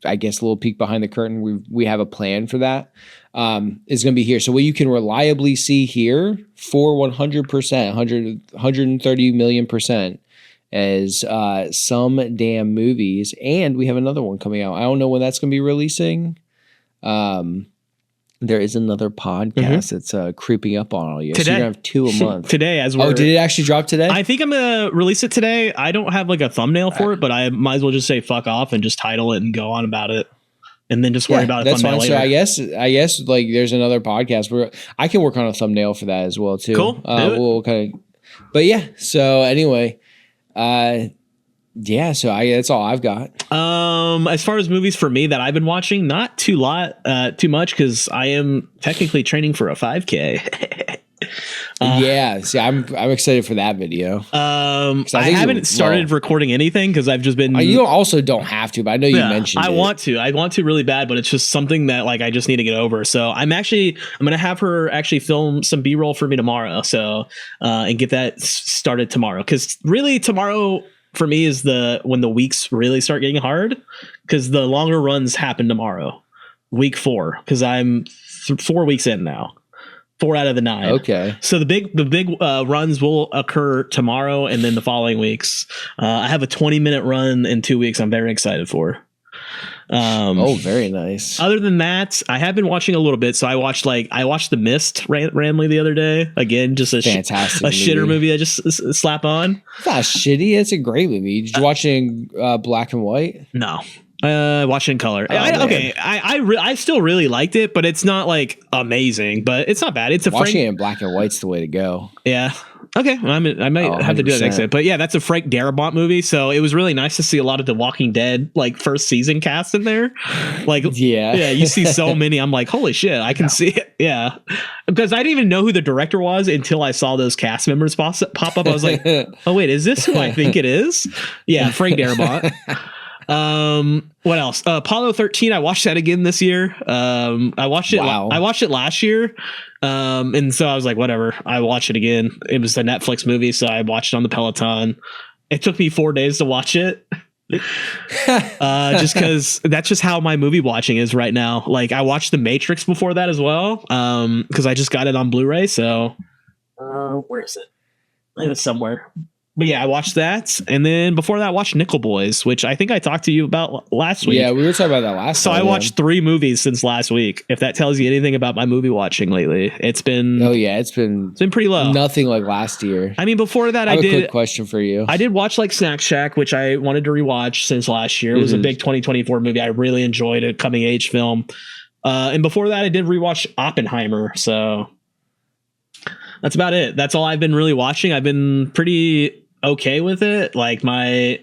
I guess a little peek behind the curtain. We have a plan for that. is going to be here. So what you can reliably see here for 100%, 130 million % is Some Damn Movies. And we have another one coming out. I don't know when that's going to be releasing. There is another podcast that's creeping up on all you. Today. So you're going to have 2 a month. Today, as did it actually drop today? I think I'm going to release it today. I don't have like a thumbnail for it, but I might as well just say fuck off and just title it and go on about it. And then just worry about a thumbnail later. So I guess like there's another podcast where I can work on a thumbnail for that as well too. Cool. We'll kind of, but yeah. So anyway, yeah. So that's all I've got. As far as movies for me that I've been watching, not too much because I am technically training for a 5K. Yeah, see, I'm excited for that video. I haven't started recording anything because I've just been. You also don't have to, but I know you mentioned. I want to really bad, but it's just something that like I just need to get over. So I'm gonna have her actually film some B-roll for me tomorrow. So and get that started tomorrow because really tomorrow for me is when the weeks really start getting hard because the longer runs happen tomorrow, week 4 because I'm 4 weeks in now. 4 out of the 9. Okay. So the big runs will occur tomorrow and then the following weeks. I have a 20-minute run in 2 weeks. I'm very excited for. Very nice. Other than that, I have been watching a little bit. So I watched The Mist randomly the other day. Again, just a fantastic shitter movie I just slap on. It's not shitty. It's a great movie. Did you watch it in black and white? No. Watch it in color. I still really liked it, but it's not like amazing, but it's not bad. It's watching it in black and white's the way to go. Yeah. Okay. I might have to do that next time. But yeah, that's a Frank Darabont movie. So it was really nice to see a lot of the Walking Dead like first season cast in there. Like yeah, you see so many. I'm like, holy shit, I can see it. Yeah. Because I didn't even know who the director was until I saw those cast members pop up. I was like, oh wait, is this who I think it is? Yeah, Frank Darabont. What else? Apollo 13. I watched that again this year. I watched it. Wow. I watched it last year. And so I was like, whatever. I watch it again. It was a Netflix movie, so I watched it on the Peloton. It took me 4 days to watch it. Just because that's just how my movie watching is right now. Like I watched The Matrix before that as well. Because I just got it on Blu-ray. So where is it? It was somewhere. But yeah, I watched that. And then before that, I watched Nickel Boys, which I think I taled to you about last week. Yeah, we were talking about that last time. So I watched 3 movies since last week. If that tells you anything about my movie watching lately, it's been... Oh yeah, it's been pretty low. Nothing like last year. I mean, before that, I have a quick question for you. I did watch like Snack Shack, which I wanted to rewatch since last year. It was a big 2024 movie. I really enjoyed it. Coming age film. And before that, I did rewatch Oppenheimer. So that's about it. That's all I've been really watching. I've been pretty okay with it. Like my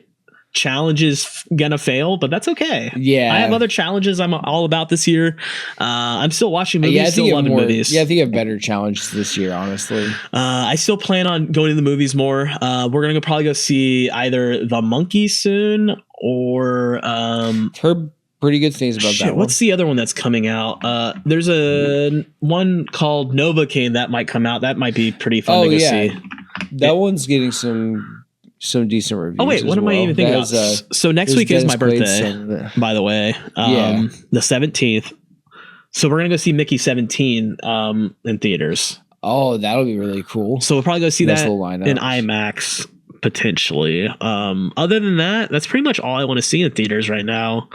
challenge is gonna fail, but that's okay. Yeah, I have other challenges I'm all about this year. I'm still watching movies, still loving movies. Yeah, I think I have better challenges this year, honestly. I still plan on going to the movies more. We're gonna probably go see either The Monkey soon or heard pretty good things about that one. What's the other one that's coming out? There's a one called Novocaine that might come out. That might be pretty fun to go see. That one's getting some decent reviews. Oh wait, what am I even thinking about? So next week is my birthday, by the way. The 17th. So we're gonna go see Mickey 17 in theaters. Oh, that'll be really cool. So we'll probably go see that in IMAX potentially. Other than that, that's pretty much all I want to see in theaters right now.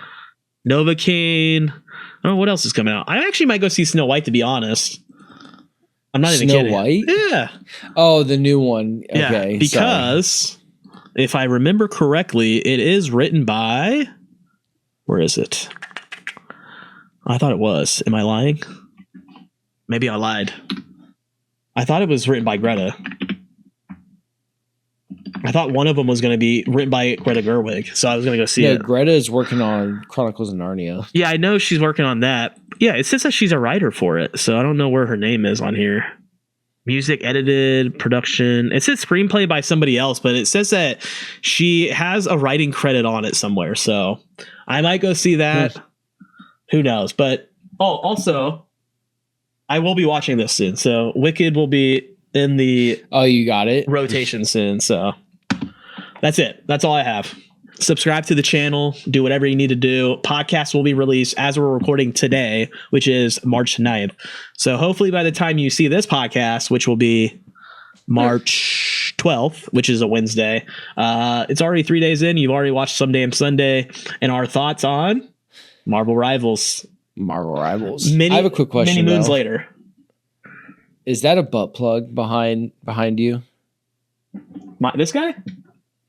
Novocaine. I don't know what else is coming out. I actually might go see Snow White, to be honest. I'm not even kidding. Snow White? Yeah. Oh, the new one. Okay. Yeah, because if I remember correctly, it is written by... Where is it? I thought it was. Am I lying? Maybe I lied. I thought it was written by Greta. I thought one of them was going to be written by Greta Gerwig, so I was going to go see it. Yeah, Greta is working on Chronicles of Narnia. Yeah, I know she's working on that. Yeah, it says that she's a writer for it, so I don't know where her name is on here. Music, edited, production. It says screenplay by somebody else, but it says that she has a writing credit on it somewhere, so I might go see that. Who knows? But, also, I will be watching this soon, so Wicked will be in the you got it rotation soon, so... That's it. That's all I have. subscribe to the channel, do whatever you need to do. Podcast will be released as we're recording today, which is March 9th. So hopefully by the time you see this podcast, which will be March 12th, which is a Wednesday, it's already 3 days in. You've already watched Some Damn Sunday and our thoughts on Marvel Rivals. I have a quick question. Many moons later. Is that a butt plug behind you? This guy?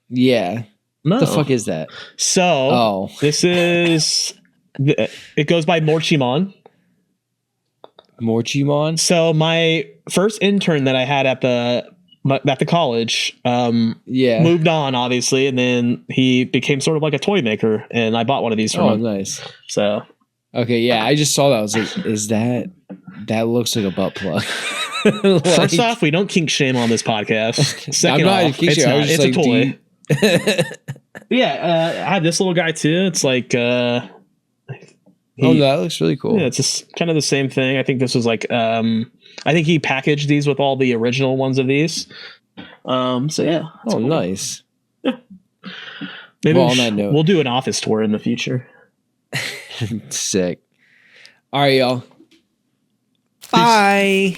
Yeah. No. What the fuck is that? So this is it goes by Morchimon. Morchimon? So my first intern that I had at the college moved on, obviously, and then he became sort of like a toy maker, and I bought one of these from him. Nice. So okay, yeah, I just saw that. I was like, is that looks like a butt plug? First off, we don't kink shame on this podcast. Second off, it's a toy. Yeah, I have this little guy too. It's like that looks really cool. Yeah, it's just kind of the same thing. I think this was like I think he packaged these with all the original ones of these. So yeah. Cool. Nice. Yeah. Maybe we'll do an office tour in the future. Sick. All right, y'all. Bye.